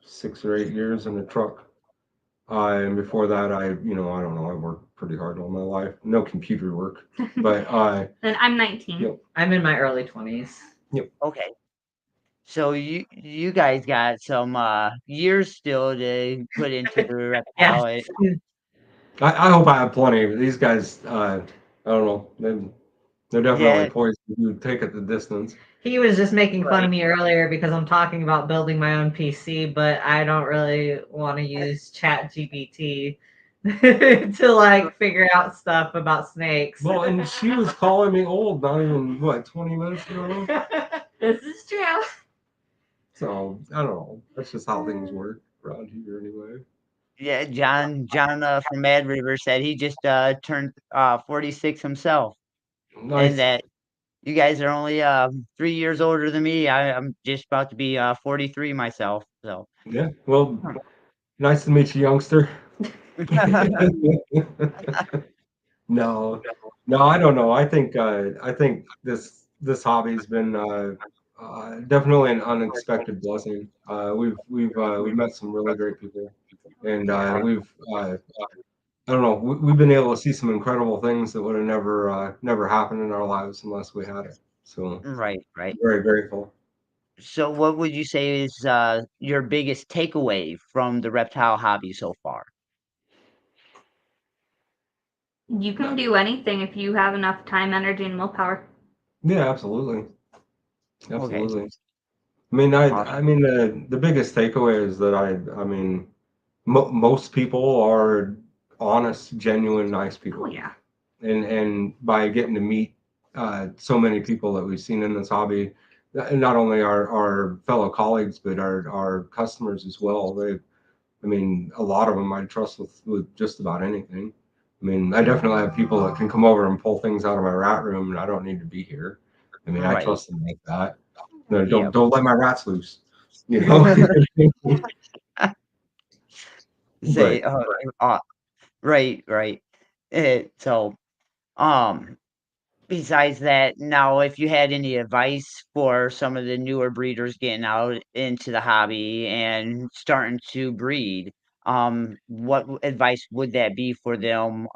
6 or 8 years in a truck. And before that, I don't know, I worked pretty hard all my life. No computer work, but And I'm 19. Yep. I'm in my early 20s. Okay. So you guys got some years still to put into the Yes. reptile. I hope I have plenty. These guys, I don't know, they're definitely Yeah, poised to take it the distance. He was just making fun right. of me earlier because I'm talking about building my own PC, but I don't really want to use Chat GPT to like figure out stuff about snakes. Well, and she was calling me old, not even 20 minutes ago. This is true. So I don't know. That's just how things work around here, anyway. Yeah, John from Mad River said he just turned 46 himself, and Nice. that you guys are only 3 years older than me. I'm just about to be 43 myself. So Yeah. Well, nice to meet you, youngster. No, no, I don't know. I think this hobby's been definitely an unexpected blessing. We've met some really great people, and we've I don't know, we've been able to see some incredible things that would have never happened in our lives unless we had it. So right. very grateful. So what would you say is your biggest takeaway from the reptile hobby so far? You can do anything if you have enough time, energy, and willpower. Yeah, absolutely, Okay. absolutely. I mean, I Awesome. mean the biggest takeaway is that I mean most people are honest, genuine, nice Oh people, yeah. and by getting to meet so many people that we've seen in this hobby, not only our fellow colleagues but our customers as well. I mean, a lot of them I trust with just about anything. I mean, I definitely have people that can come over and pull things out of my rat room, and I don't need to be here. I mean, I Right. trust them like that. No, Yeah. don't let my rats loose. You know. Say But uh, right. So um besides that, now if you had any advice for some of the newer breeders getting out into the hobby and starting to breed, what advice would that be for them,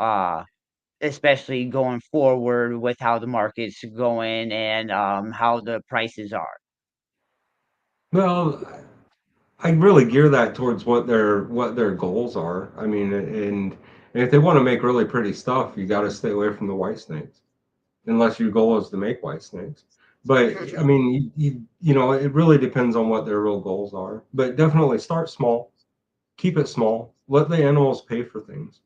especially going forward with how the market's going and how the prices are? well, I really gear that towards what their goals are. I mean, and if they want to make really pretty stuff, you got to stay away from the white snakes, unless your goal is to make white snakes. But I mean, it really depends on what their real goals are. But definitely start small, keep it small, let the animals pay for things.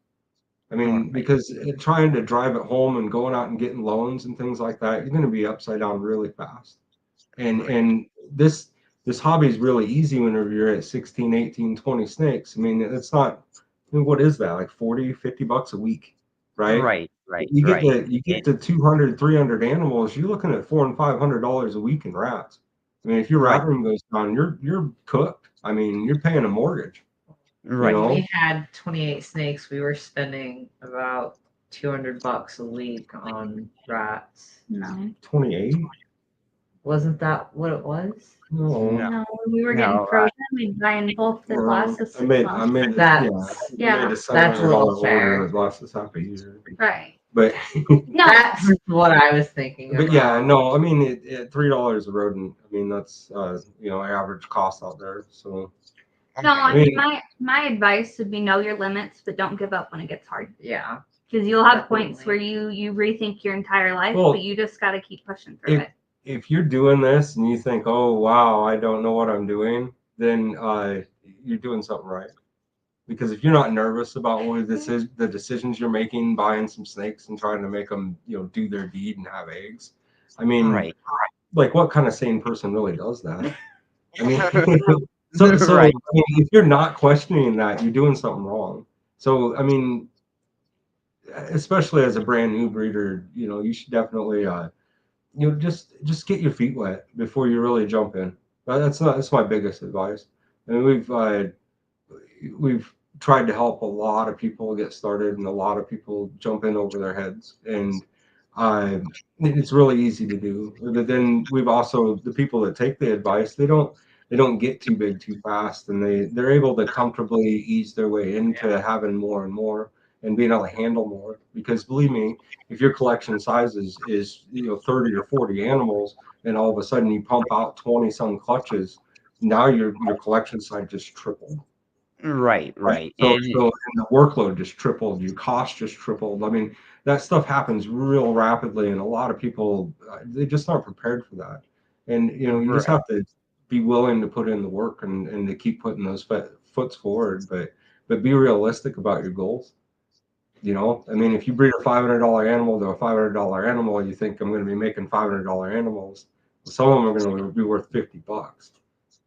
I mean, Right, because trying to drive it home and going out and getting loans and things like that, you're going to be upside down really fast. and right, and this hobby is really easy whenever you're at 16, 18, 20 snakes. I mean, it's not, I mean, what is that, like 40, $50 a week, right? right. You And get to 200, 300 animals, you're looking at $400 and $500 a week in rats. I mean, if your right, rat room goes down, you're cooked. I mean, you're paying a mortgage, you right. When know. we had 28 snakes, we were spending about $200 a week on rats. No. 28. Wasn't that what it was? No. No, No. We were getting no. frozen. We'd buy in bulk that lasts us I 6 made months. yeah, That's I made a seven that's a hundred little dollar order fair. that lasts us half a year. Right. But No. That's what I was thinking but yeah, about. no, I mean $3 a rodent. I mean that's average cost out there. So No, Okay. I I mean mean my advice would be know your limits, but don't give up when it gets hard. Yeah. Because you'll have points Definitely. where you rethink your entire life, well but you just got to keep pushing through if it. if you're doing this and you think, oh wow, I don't know what I'm doing, then you're doing something right. Because if you're not nervous about the decisions you're making, buying some snakes and trying to make them do their deed and have eggs, I mean, Right. like what kind of sane person really does that? I mean, so I Right. mean, if you're not questioning that, you're doing something wrong. So I mean, especially as a brand new breeder, you should definitely just get your feet wet before you really jump in. That's my biggest advice. I mean, we've tried to help a lot of people get started, and a lot of people jump in over their heads, and uh, it's really easy to do. But then we've also the people that take the advice, they don't get too big too fast, and they're able to comfortably ease their way into having more and more and being able to handle more. Because believe me, if your collection size is 30 or 40 animals, and all of a sudden you pump out 20 some clutches, now your collection size just tripled. Right, Right. right. And the workload just tripled, your cost just tripled. I mean, that stuff happens real rapidly, and a lot of people they just aren't prepared for that. And you just Right, have to be willing to put in the work and to keep putting those foots forward, but be realistic about your goals. I mean, if you breed a $500 animal to a $500 animal, you think I'm going to be making $500 animals. Some of them are going to be worth $50,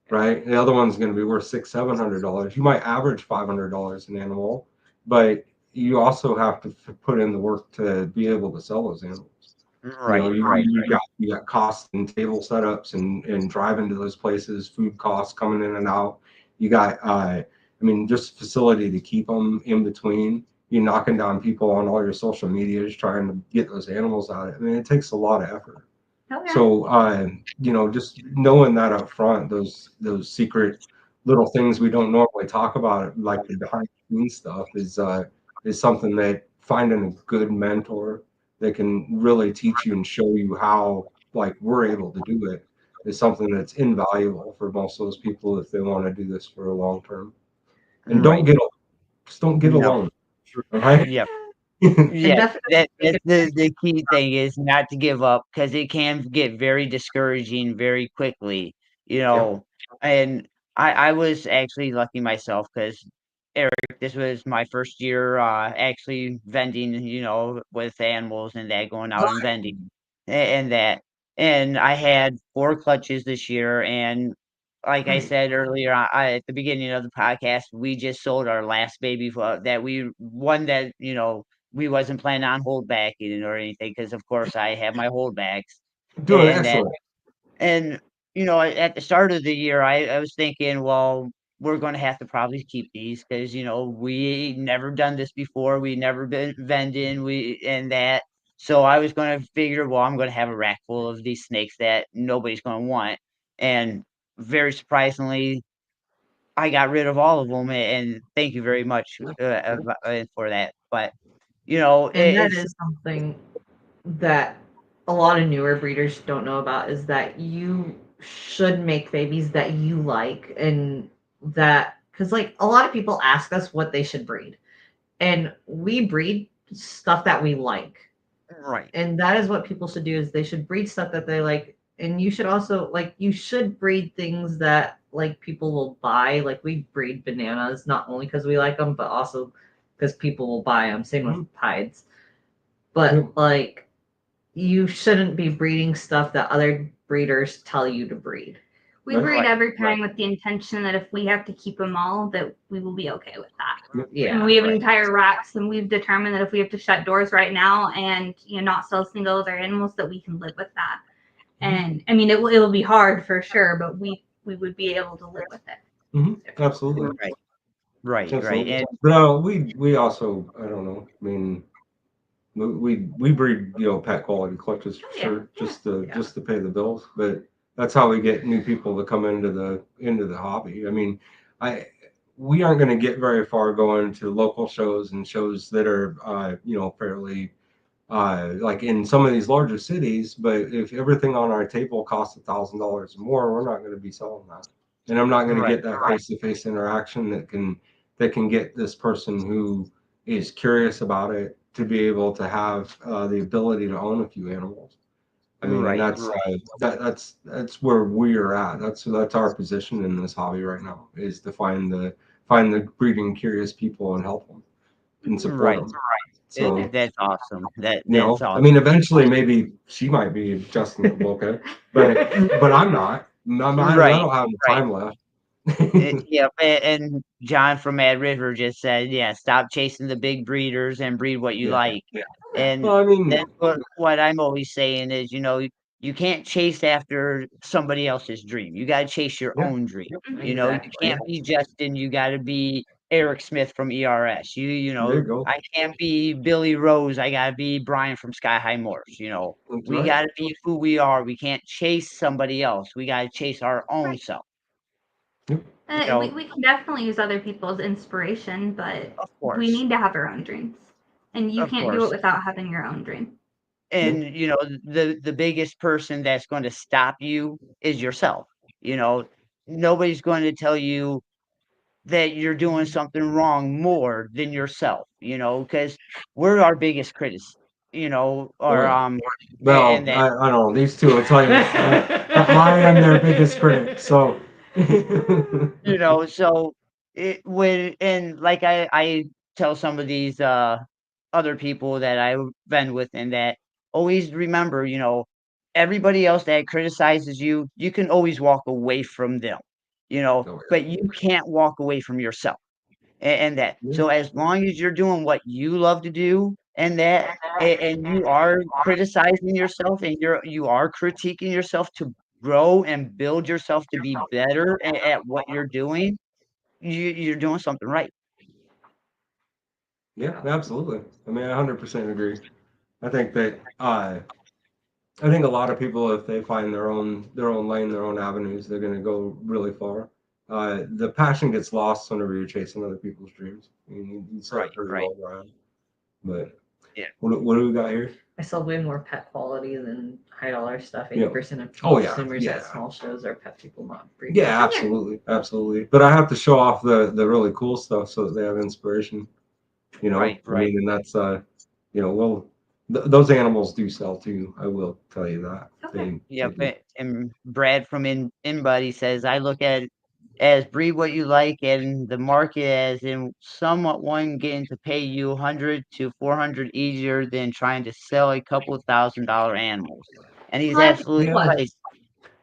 right? The other one's going to be worth $600-700. You might average $500 an animal, but you also have to put in the work to be able to sell those animals. right, You, right, you got costs and table setups and driving to those places, food costs coming in and out. You got, I mean, just facility to keep them in between. You knocking down people on all your social medias trying to get those animals out. I mean, it takes a lot of effort. Okay. So, just knowing that up front, those secret little things we don't normally talk about, like the behind the scenes stuff, is something that finding a good mentor that can really teach you and show you how, like, we're able to do it, is something that's invaluable for most of those people if they want to do this for a long term. And right. just don't get No. alone. All right. Yep. And Yeah, definitely take that's the key thing is not to give up because it can get very discouraging very quickly, you Yep. know. And I was actually lucky myself because Eric, this was my first year actually vending, with animals and that going out and vending and that. And I had 4 clutches this year, and like I Great. said earlier, at the beginning of the podcast, we just sold our last baby that one that we wasn't planning on holdbacking or anything because, of course, I have my holdbacks Doing and that. excellent. And, at the start of the year, I was thinking, well, we're going to have to probably keep these because, we never done this before. We never been vending, and that. So I was going to figure, well, I'm going to have a rack full of these snakes that nobody's going to want. And very surprisingly, I got rid of all of them, and thank you very much for that. But, And that it's is something that a lot of newer breeders don't know about is that you should make babies that you like and that because like a lot of people ask us what they should breed and we breed stuff that we like right, and that is what people should do is they should breed stuff that they like and you should also like you should breed things that like people will buy like we breed bananas not only because we like them but also because people will buy them same with pieds but Yep. like you shouldn't be breeding stuff that other breeders tell you to breed. We Right. breed right, every right, kind with the intention that if we have to keep them all, that we will be okay with that. Yeah. And we have an right, entire racks, and we've determined that if we have to shut doors right now and not sell singles or animals, that we can live with that. And I mean, it'll be hard for sure, but we would be able to live with it. Absolutely. right, right. Absolutely. And But we also, I don't know. I mean, we breed pet quality clutches for Oh, yeah. sure, Yeah. just to pay the bills. But that's how we get new people to come into the hobby. I mean, I we aren't going to get very far going to local shows and shows that are fairly like in some of these larger cities. But if everything on our table costs $1,000 or more, we're not going to be selling that. And I'm not going to right, get that face-to-face interaction that can get this person who is curious about it to be able to have the ability to own a few animals. I mean, and right, that's where we are at. That's our position in this hobby right now is to find the breeding curious people and help them and support right. them. So. That's awesome. That's I awesome. mean, eventually, maybe she might be adjusting to Boca, but I'm not. I Right, don't have the right. time left. Yep, and John from Mad River just said, "Yeah, stop chasing the big breeders and breed what you Yeah. like." And Well, I mean, that's what I'm always saying is, you can't chase after somebody else's dream. You gotta chase your yeah, own dream. You Exactly. can't be Justin, you gotta be Eric Smith from ERS. You There you know, go. I can't be Billy Rose. I gotta be Brian from Sky High Morse. You know, That's we right. gotta be who we are. We can't chase somebody else. We gotta chase our own Right. self. Yep. You know, We can definitely use other people as inspiration, but of we course, need to have our own dreams. And you of can't do it course. without having your own dream. And you know, the biggest person that's going to stop you is yourself. You know, nobody's going to tell you that you're doing something wrong more than yourself, you know, because we're our biggest critics, you know, Oh, or yeah. and Well, that, I don't know. These two will tell you I am their biggest critic. So, you know, so it when and like I tell some of these other people that I've been with and that always remember, you know, everybody else that criticizes you, you can always walk away from them, you know, oh, but you can't walk away from yourself. And that. yeah. So as long as you're doing what you love to do and that, and you are criticizing yourself and you are critiquing yourself to grow and build yourself to be better at what you're doing, you're doing something right. Yeah, absolutely. I mean, I 100% agree. I think that I think a lot of people, if they find their own lane, their own avenues, they're going to go really far. The passion gets lost whenever you're chasing other people's dreams. I mean, you said Right, it pretty right. well, Brian. But Yeah. what do we got here? I sell way more pet quality than high dollar stuff. Yeah. 80% of Oh, yeah, consumers yeah. at small shows are pet people, not breeders. Yeah, absolutely, absolutely. But I have to show off the really cool stuff so that they have inspiration. You know, Right, I right. mean, and that's well, those animals do sell too. I will tell you that. Okay. Yep. Do. And Brad from InBuddy says, I look at it as breed what you like and the market as in somewhat one getting to pay you 100 to 400 easier than trying to sell a couple of $1,000 animals. And he's Well, I think absolutely Yeah. right.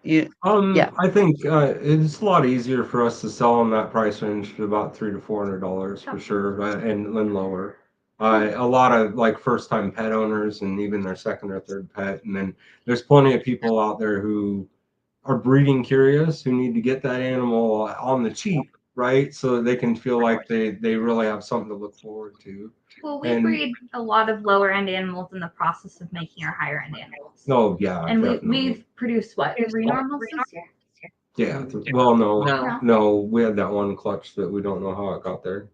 You, yeah, I think it's a lot easier for us to sell in that price range to about $300 to $400 for sure, and then lower. A lot of like first-time pet owners and even their second or third pet, and then there's plenty of people out there who are breeding curious who need to get that animal on the cheap, right? So that they can feel like they really have something to look forward to. Well, we And breed a lot of lower end animals in the process of making our higher end animals. oh yeah, And definitely. we've produced what, 3 normals this year? Yeah. Well, no, No. no, we had that one clutch that we don't know how it got there.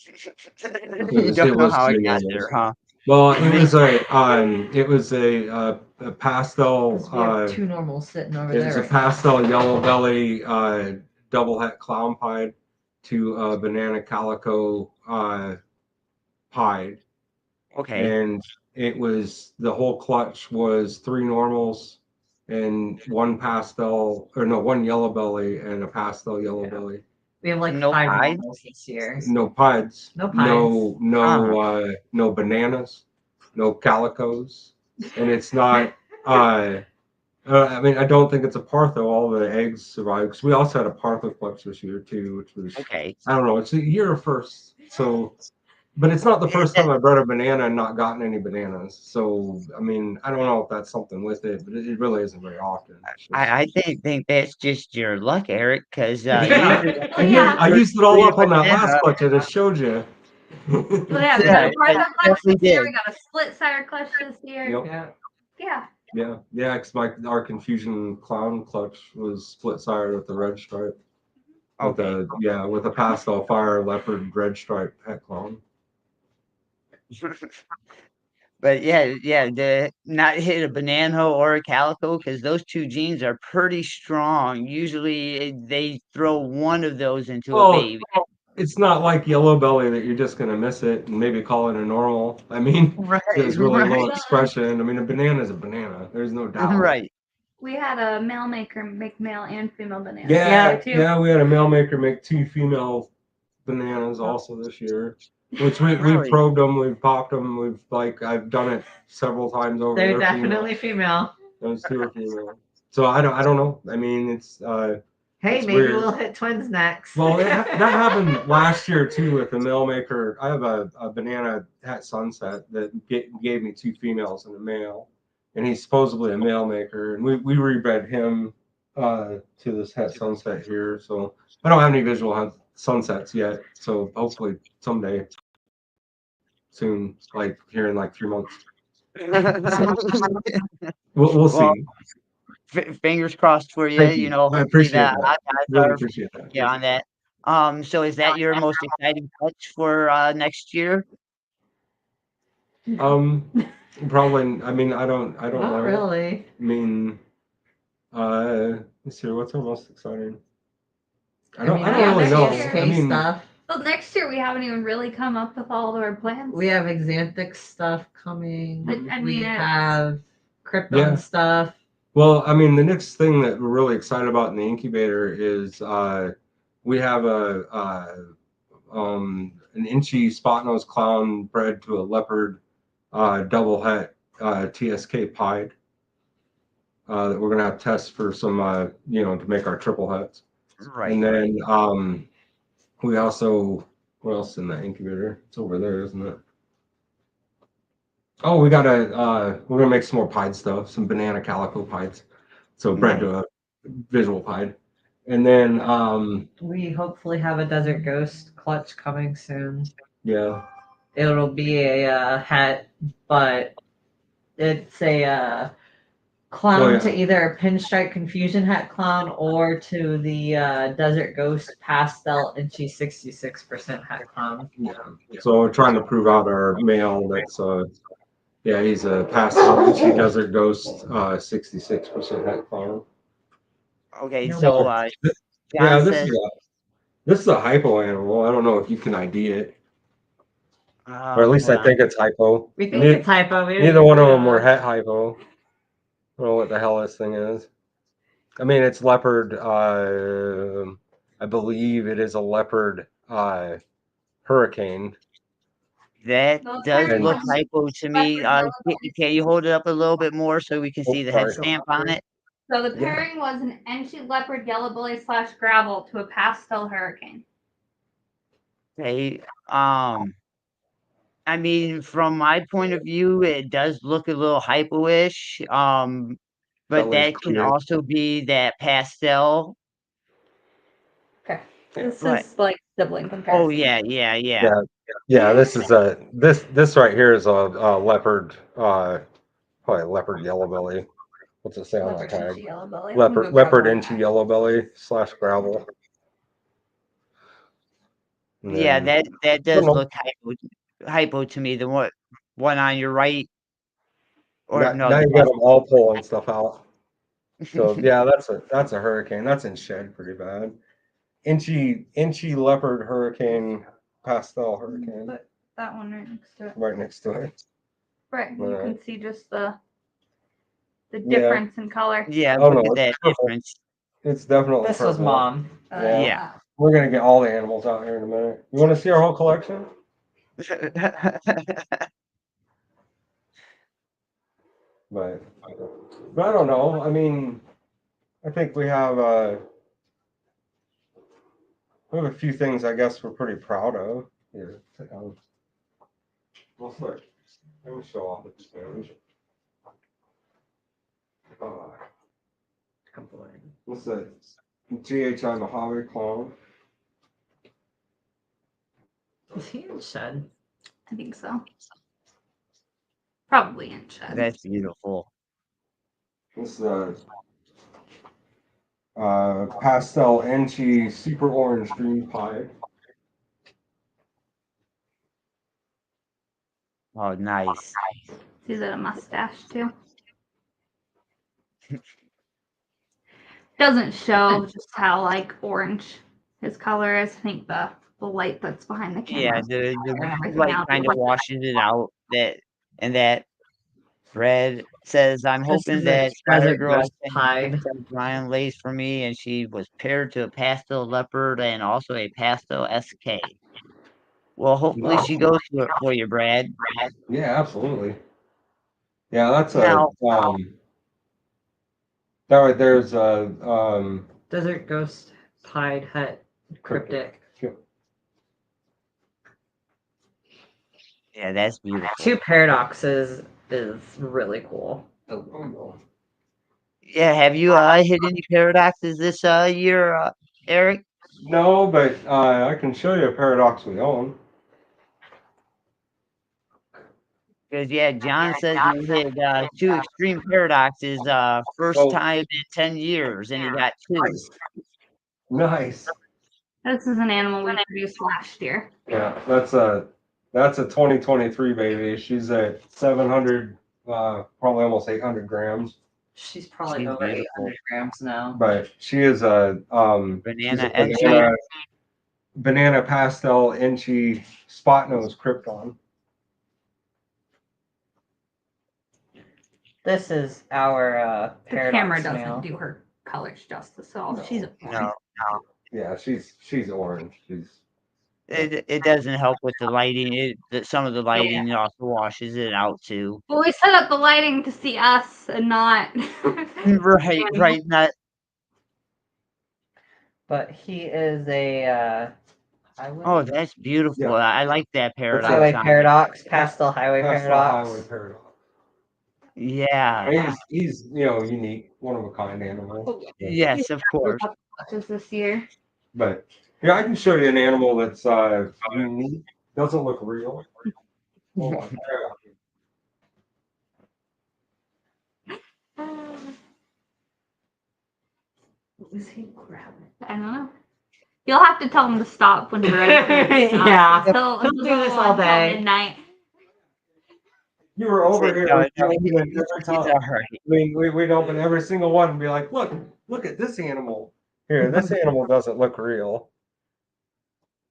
you It don't know was how it two got normals. there, huh? Well, it was a pastel. 'Cause we have two normals sitting over It there. was a right now. pastel yellow belly double het clown pied to banana calico pied, Okay. and it was the whole clutch was three normals and one pastel or no one yellow belly and a pastel yellow belly. We have like No 5 hide? normals this year. No pieds, No pieds. no bananas, no calicos, and it's not. I mean, I don't think it's a Partho. All the eggs survived because we also had a Partho clutch this year too, which was Okay. I don't know. It's a year of first, so but it's not the first time I bred a banana and not gotten any bananas. So I mean, I don't know if that's something with it, but it really isn't very often. It's just, I think that's just your luck, Eric, because yeah, usually I first used it all breed up on that last banana, clutch I just showed you. Well, yeah, we yeah, got a Partho it clutch definitely this year. did. We got a split sire clutch this year. Yep. Yeah. Yeah. Yeah, because our Confusion Clown clutch was split sired with the red stripe. With Okay. with a pastel fire leopard red stripe pet clone. But yeah, the not hit a banana or a calico because those two genes are pretty strong. Usually they throw one of those into a Well, baby. it's not like yellow belly that you're just gonna miss it and maybe call it a normal. I mean, Right, there's really low right, expression. I mean, a banana is a banana. There's no doubt. right. We had a male maker make male and female bananas. Yeah, too. yeah, we had a male maker make 2 female bananas also this year, which we've Really? probed them, we've popped them, I've done it several times over. They're They're definitely female. Those 2 are female. So I don't know. I mean, it's Hey, it's maybe weird. we'll hit twins next. Well, that happened last year too with the male maker. I have a banana hat sunset that gave me 2 females and a male, and he's supposedly a male maker. And we rebred him to this het sunset here. So I don't have any visual sunsets yet. So hopefully someday soon, like here in like 3 months. We'll Well, see. fingers crossed for you. Thank You you. know, I hopefully appreciate the that. hot guys Really are appreciate that. yeah on that. So is that your most exciting touch for next year? Um, probably. I mean, I don't Not know. really. I mean, let's see. What's our most exciting? I don't we really have know. next I ESK mean, stuff. Well, next year we haven't even really come up with all of our plans. We have Xanthic stuff coming. But, I we mean, it's- have Krypton Yeah. stuff. well, I mean, the next thing that we're really excited about in the incubator is we have an inchy spot nose clown bred to a leopard double het TSK pied that we're gonna have tests for some to make our triple hets. Right. And then we also, what else in the incubator? It's over there, isn't it? Oh, we're gonna make some more pied stuff, some banana calico pieds. So bred to a visual pied. And then We hopefully have a Desert Ghost clutch coming soon. yeah. It'll be a hat, but it's a clown Oh, yeah. to either a pinstripe confusion hat clown or to the Desert Ghost pastel inchy 66% hat clown. Yeah. So we're trying to prove out our male that's he's a pastel inchy desert ghost 66% het clown. Okay, No. so Yeah, John this says, is a hypo animal. I don't know if you can ID it. Or at least hold I on. think it's hypo. We think it's hypo. We Neither one of them were het hypo. I don't know what the hell this thing is. I mean, it's leopard. I believe it is a leopard hurricane. That Those does are look ones- hypo to me. leopard Can you hold it up a little bit more so we can Oh, see the head sorry. stamp on it? So the Yeah. pairing was an Enchi leopard yellow belly / gravel to a pastel hurricane. Okay. I mean, from my point of view, it does look a little hypo-ish. But Belly's that can clear. also be that pastel. Okay. This But is like sibling comparison. oh yeah. Yeah, this is this right here is a leopard, probably leopard yellow belly. What's it say on the Leopard tag? Enchi yellow belly. Leopard inchy yellow belly / gravel. And Yeah, then- that does no. look hypo to me. The one on your right, or now, no, now the you got left. them all pulling stuff out. So yeah, that's a hurricane. That's in shed pretty bad. Inchy leopard hurricane, pastel hurricane, But that one right next to it. right next to it. Right. You Right. can see just the Yeah. difference in color. Yeah, Oh, look no, at that it's purple. difference. It's definitely This was purple. mom. Yeah. We're gonna get all the animals out here in a minute. You want to see our whole collection? But I don't know. I mean, I think we have a few things I guess we're pretty proud of. Here, well, look, let me show off this page. What's that? GHI Mojave clone. Is he in shed? I think so. Probably in shed. That's beautiful. This is pastel Enchi super orange dream pie. Oh, nice. He's got a mustache too. Doesn't show just how like orange his color is. I think the light that's behind the Yeah, camera. the everything light out. kind of washes it out. That red says, "I'm This hoping is a that Spider Desert Girl Ghost pied. Brian lays for me, and she was paired to a pastel leopard and also a pastel SK." Well, hopefully she goes for you, Brad. Yeah, absolutely. Yeah, that's Now, that right there's Desert Ghost pied het cryptic. yeah, that's beautiful. 2 paradoxes is really cool. Yeah, have you hit any paradoxes this year, Eric? No, but I can show you a paradox we own. Because yeah, John says he had 2 extreme paradoxes. First Oh. time in 10 years, and he got 2. Nice. This is an animal we produced last year. Yeah, that's a 2023 baby. She's at 700, probably almost 800 grams. She's probably She's over beautiful. 800 grams now. But she is a Banana she's a Enchi. banana pastel inchy spot nose krypton. This is our The paradox camera doesn't male. do her colors justice, so No. she's a No, Yeah, she's orange. it doesn't help with the lighting. Some of the lighting also washes it out too. Well, we set up the lighting to see us and not. Right. Not But he is a highway. oh, that's beautiful. Yeah. I like that paradox. Highway on it. paradox, pastel highway That's the paradox. highway paradox. Yeah. He's unique, one of a kind animal. Yes, of course. Just this year. But yeah, I can show you an animal that's unique. Doesn't look real. Hold on. Was he grabbing? I don't know. You'll have to tell him to stop when we're ready. Yeah. He'll do this all day. Midnight. You were over here. No, opening every he's time. all right. We'd open every single one and be like, look at this animal. Here, this animal doesn't look real.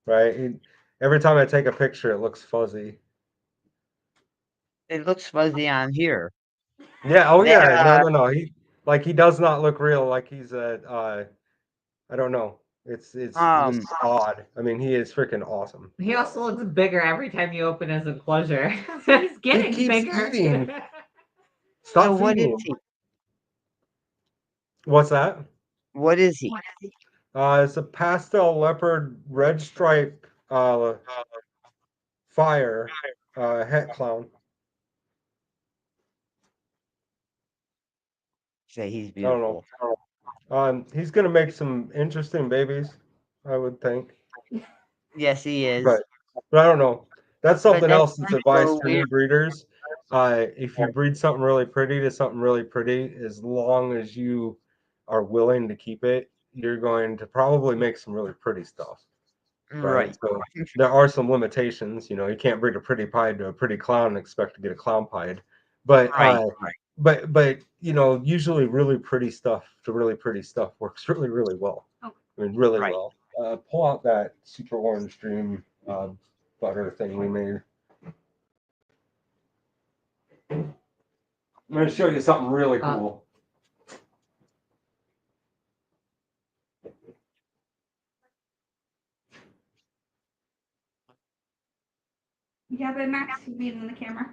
Right? Every time I take a picture, it looks fuzzy. It looks fuzzy on here. Yeah, oh That, yeah. No. He does not look real, like he's a I don't know. It's just odd. I mean, he is freaking awesome. He also looks bigger every time you open his enclosure. He's getting keeps bigger. eating. So Stop what feeding is he? What's that? What is he? It's a pastel leopard red stripe fire het clown. Say he's I don't know. beautiful. He's gonna make some interesting babies, I would think. Yes, he is. But I don't know. That's something that's else that's advice so for new weird. breeders. If you breed something really pretty to something really pretty, as long as you are willing to keep it, you're going to probably make some really pretty stuff. Right. So there are some limitations. You know, you can't breed a pretty pied to a pretty clown and expect to get a clown pied. But Right. but you know, usually really pretty stuff to really pretty stuff works really, really well. Oh. I mean, really Right. well. Pull out that super orange dream butter thing we made. I'm going to show you something really cool. Yeah, but Max could be in the camera.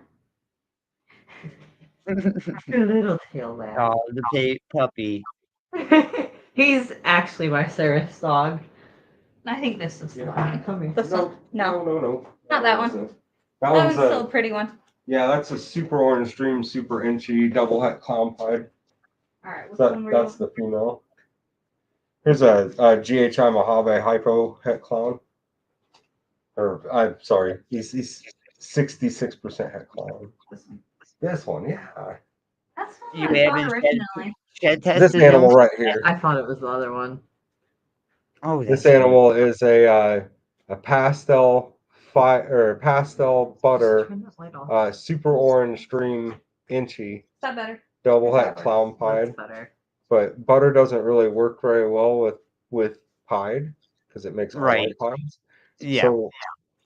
Your little tail lamb. Oh, the puppy. He's actually my service dog. I think this is the Yeah. one. Come here. This one? No. No. Not that one. That That one's one's still a pretty one. yeah, that's a super orange dream, super inchy double het clown pied. Alright, That's the female. Here's a GHI Mojave hypo het clown. Or I'm sorry, he's 66% het clown. This one, yeah. That's what You I thought haven't originally. shed tested This him? animal right here. I thought it was the other one. Oh, This that's animal is a pastel pastel butter Turn that light off. super orange dream inchy Is that better? double That het works. clown pied. That's better. But butter doesn't really work very well with pied because it makes Right. pies. Yeah. So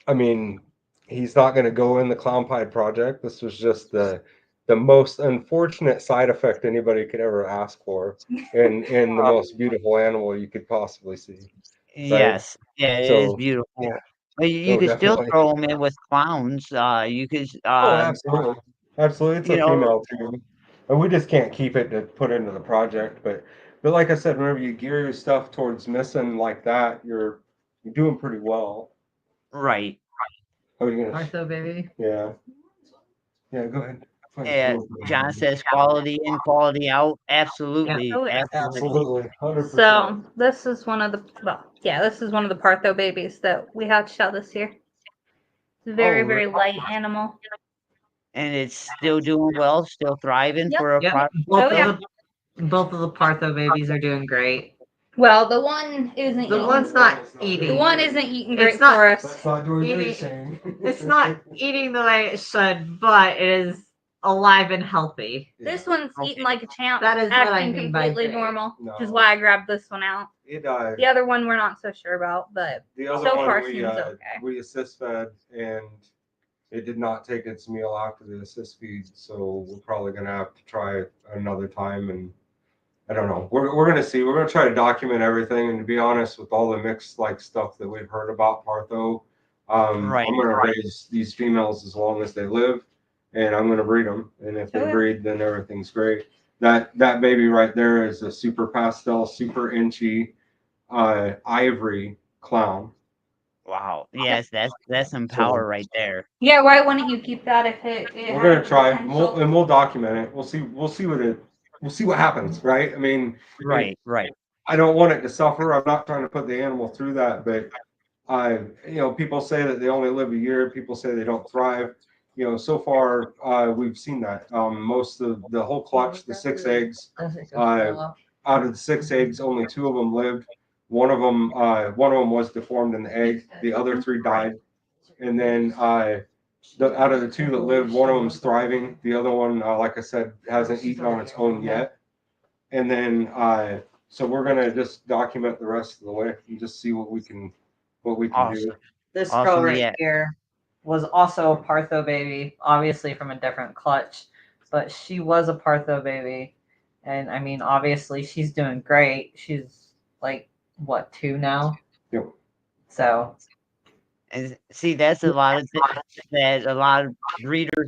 I mean, he's not going to go in the clown pied project. This was just the most unfortunate side effect anybody could ever ask for in the most beautiful animal you could possibly see. Yes. Yeah, it is So, beautiful. yeah. But you So could still definitely. throw them in with clowns. You could. Oh, absolutely. Absolutely. It's you a know- female too. And we just can't keep it to put into the project. But like I said, whenever you gear your stuff towards missing like that, you're doing pretty well. Right. How are you gonna? Artho baby. Yeah. Yeah. Go ahead. John says quality in, quality out. Absolutely, Oh, yeah. absolutely. Absolutely, 100%. So this is one of the this is one of the Partho babies that we had to show this year. It's a very, very light animal. And it's still doing well, still thriving Yep. for a Yep. product. Both of the Partho babies are doing great. Well, the one isn't. The eating. one's not eating. The one isn't eating It's great not- for us. That's not doing Eating- anything. It's not eating the way it should, but it is alive and healthy. This one's eating like a champ. That is what I acting mean by completely great. normal, No. which is why I grabbed this one out. The other one we're not so sure about, but The other so one far we, seems okay. we assist fed, and it did not take its meal after the assist feed, so we're probably gonna have to try another time. And I don't know. We're gonna see. We're gonna try to document everything. And to be honest, with all the mixed stuff that we've heard about Partho, Right, I'm gonna raise these females as long as they live, and I'm gonna breed them. And if they Okay. breed, then everything's great. That baby right there is a super pastel, super inchy, ivory clown. wow. Yes, that's some power right there. Yeah, why wouldn't you keep that if it We're had gonna try, potential? and we'll document it. We'll see what happens, right? I mean, Right, right. I don't want it to suffer. I'm not trying to put the animal through that, but people say that they only live a year. People say they don't thrive. So far, we've seen that. Most of the whole clutch, the 6 eggs, out of the 6 eggs, only 2 of them lived. One of them was deformed in the egg. The other 3 died. And then out of the 2 that lived, one of them's thriving. The other one, like I said, hasn't eaten on its own yet. And then so we're gonna just document the rest of the way and just see what we can Awesome. do. This Awesome, girl right yeah. here was also a Partho baby, obviously from a different clutch, but she was a Partho baby. And I mean, obviously she's doing great. She's like, what, 2 now? Yep. So And see, that's a lot of that a lot of breeders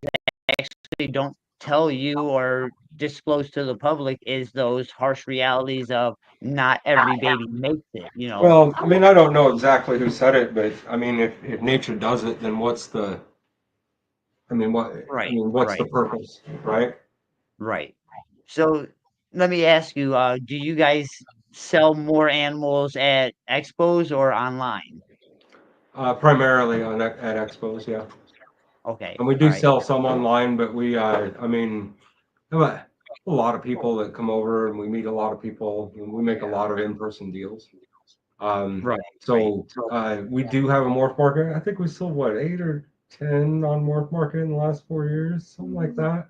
actually don't tell you or disclose to the public is those harsh realities of not every baby makes it, you know. Well, I mean, I don't know exactly who said it, but I mean, if nature does it, then what's the Right, what's the right. purpose, right? Right. So let me ask you, do you guys sell more animals at expos or online? Primarily at expos, yeah. Okay. And we do All right. sell some online, but we, I mean, we have a lot of people that come over, and we meet a lot of people, and we make a lot of in-person deals. Right. So we do have a morph market. I think we sold 8 or 10 on morph market in the last 4 years, something like that.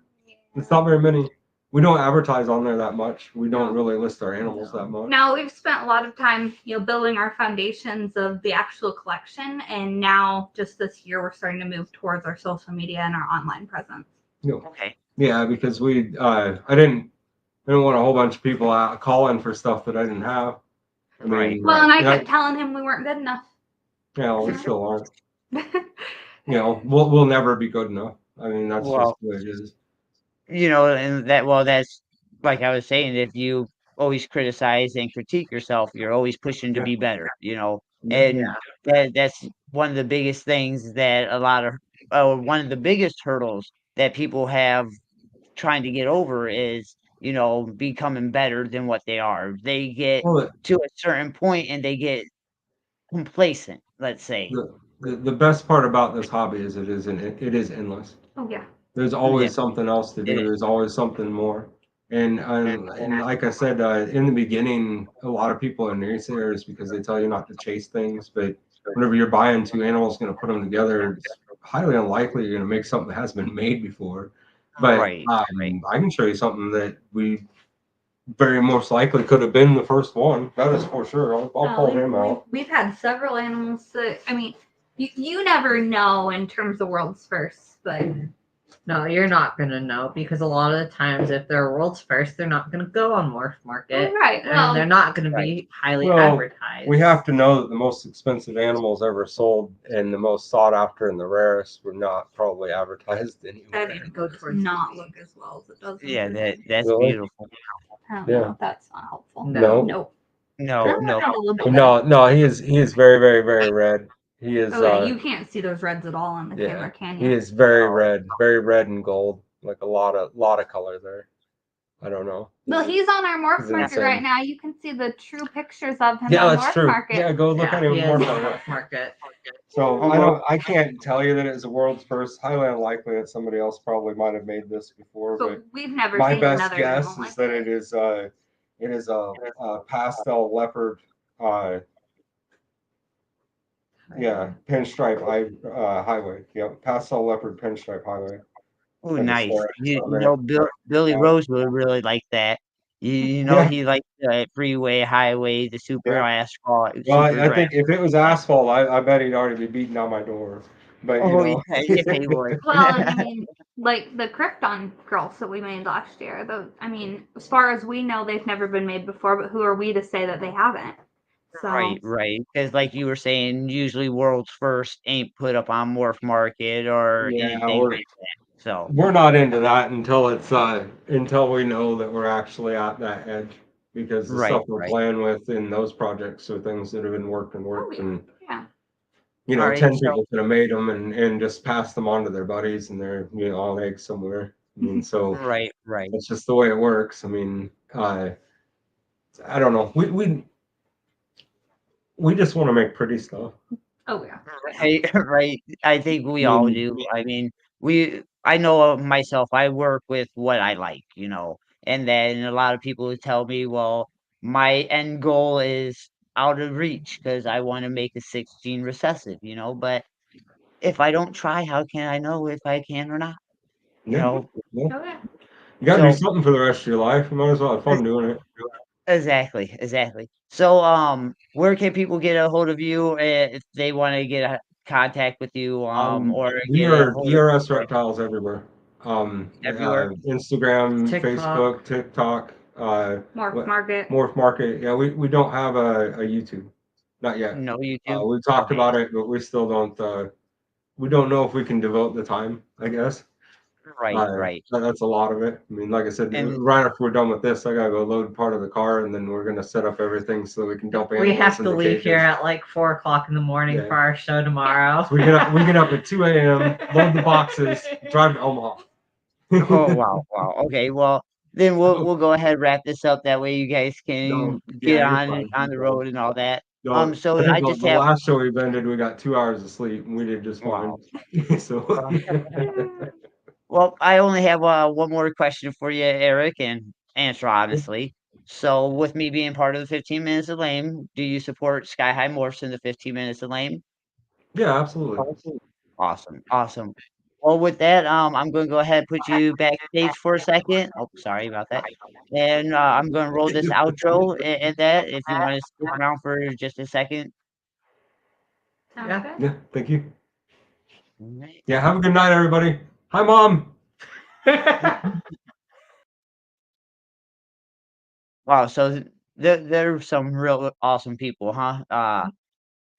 It's not very many. We don't advertise on there that much. We don't really list our animals that much. Now we've spent a lot of time, building our foundations of the actual collection, and now just this year we're starting to move towards our social media and our online presence. Okay. Yeah, because I didn't want a whole bunch of people out calling for stuff that I didn't have. I mean, Well, and I and kept telling him we weren't good enough. yeah, we still aren't. We'll never be good enough. I mean, that's just Well, the way it is. And that's like I was saying, if you always criticize and critique yourself, you're always pushing to be better, and that's one of the biggest things that one of the biggest hurdles that people have trying to get over is, becoming better than what they are. They get Well, to a certain point and they get complacent, let's say. the best part about this hobby is it is endless. Oh yeah. There's always Yeah. something else to do. It- There's always something more. And like I said, in the beginning, a lot of people are naysayers because they tell you not to chase things. But whenever you're buying 2 animals, going to put them together, it's highly unlikely you're going to make something that hasn't been made before. But Right. I can show you something that we very most likely could have been the first one. That is for sure. I'll pull him out. We've had several animals that, I mean, you never know in terms of world's first, but no, you're not gonna know because a lot of the times, if they're world's first, they're not gonna go on Morph Market, right. Well, and they're not gonna be highly Well, advertised. We have to know that the most expensive animals ever sold and the most sought after and the rarest were not probably advertised anywhere. that go towards not look as well as it does. Yeah, that's Really? beautiful. Yeah. That's not helpful. No. Nope. No. No, he is very, very, very red. He is Oh yeah, you can't see those reds at all on the camera, can he you? is very No. red and gold. like a lot of color there. I don't know. Well, he's on our Morph He's Market insane. right now. You can see the true pictures of him Yeah, on that's Morph true. Market. Yeah, go look Yeah, at him he more. is on market. So I can't tell you that it's the world's first. Highly unlikely that somebody else probably might have made this before, But but we've never my seen best another guess animal is like that it. it is a pastel leopard, pinstripe highway. Yep, pastel leopard pinstripe highway. Oh, And the nice. story You of it. know, Billy Yeah. Rose would really like that. You know, Yeah. he likes the freeway, highway, the super Yeah. asphalt, Well, super I drag. think if it was asphalt, I bet he'd already be beating on my door. But Oh, yeah, yeah, he would. Well, and I mean, like the Krypton girls that we made last year. I mean, as far as we know, they've never been made before. But who are we to say that they haven't? So Right. Because, like you were saying, usually world's first ain't put up on Morph Market or Yeah, anything like that. So, we're not into that until until we know that we're actually at that edge, because the stuff we're right. playing with in those projects are things that have been worked yeah. and Yeah. you All know, right, 10 so people could have made them and just passed them on to their buddies, and they're on eggs somewhere. I mean, so right. that's just the way it works. I mean, I don't know. We just want to make pretty stuff. Oh yeah. Right. I think we all do. I mean, I know of myself, I work with what I like, and then a lot of people would tell me, well, my end goal is out of reach because I want to make a 16 recessive, but if I don't try, how can I know if I can or not? You Yeah. know, Yeah. Oh yeah. You got to do so something for the rest of your life. You might as well have fun doing it. exactly. So, where can people get a hold of you if they want to get a contact with you, or We get a are hold of ERS reptiles everywhere. everywhere? Instagram, TikTok. Facebook, TikTok, Morph Market. Morph Market. Yeah, we don't have a YouTube, not yet. No YouTube? We've talked Okay. about it, but we still don't. We don't know if we can devote the time, I guess. Right. That's a lot of it. I mean, like I said, And right after we're done with this, I gotta go load part of the car, and then we're gonna set up everything so we can dump animals We have to into leave here cages. at like 4:00 in the morning Yeah. for our show tomorrow. So we get up at 2 a.m., load the boxes, drive to Omaha. oh, wow. Okay, well, then we'll go ahead and wrap this up. That way you guys can Yeah, get you're on fine. on the road and all that. No, So I think I just the have last show we did, we got 2 hours of sleep, and we did just fine. wow. So Well, I only have one more question for you, Eric, and answer honestly. So, with me being part of the 15 Minutes of Lame, do you support Sky High Morphs in the 15 Minutes of Lame? yeah, absolutely. Awesome. Well, with that, I'm gonna go ahead and put you backstage for a second. Oh, sorry about that. And, I'm gonna roll this outro and that if you wanna stick around for just a second. Sounds Yeah. good. Yeah, thank you. Alright. Yeah, have a good night, everybody. Hi, Mom. Wow, so they're some real awesome people, huh?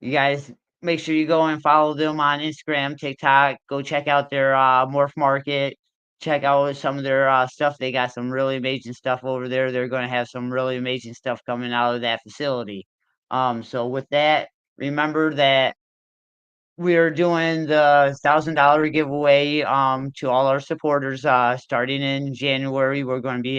You guys make sure you go and follow them on Instagram, TikTok. Go check out their Morph Market. Check out some of their stuff. They got some really amazing stuff over there. They're going to have some really amazing stuff coming out of that facility. So with that, remember that we are doing the $1,000 giveaway to all our supporters starting in January. We're going to be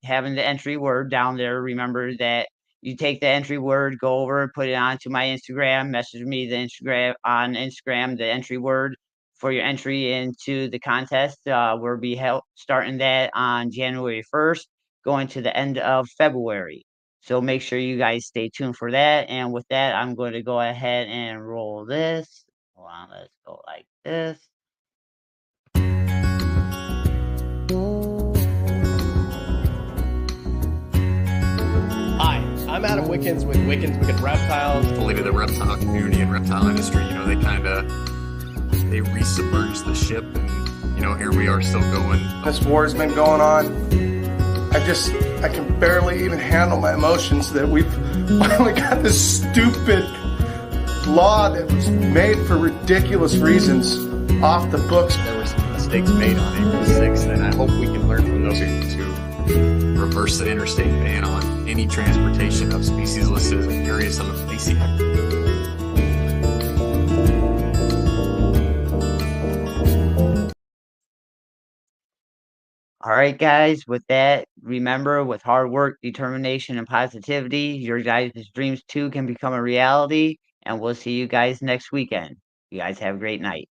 having the entry word down there. Remember that you take the entry word, go over and put it onto my Instagram, message me the Instagram, the entry word for your entry into the contest. We'll be starting that on January 1st, going to the end of February. So make sure you guys stay tuned for that. And with that, I'm going to go ahead and roll this. Hold on, let's go like this. Hi, I'm Adam Wickens with Wickens Reptiles. Believe in the reptile community and reptile industry, they resubmerged the ship, and here we are still going. This war has been going on. I can barely even handle my emotions that we've finally got this stupid law that was made for ridiculous reasons off the books. There were some mistakes made on April 6th, and I hope we can learn from those to reverse the interstate ban on any transportation of species listed as curious on the Specie Act. All right, guys, with that, remember, with hard work, determination, and positivity, your guys' dreams too can become a reality. And we'll see you guys next weekend. You guys have a great night.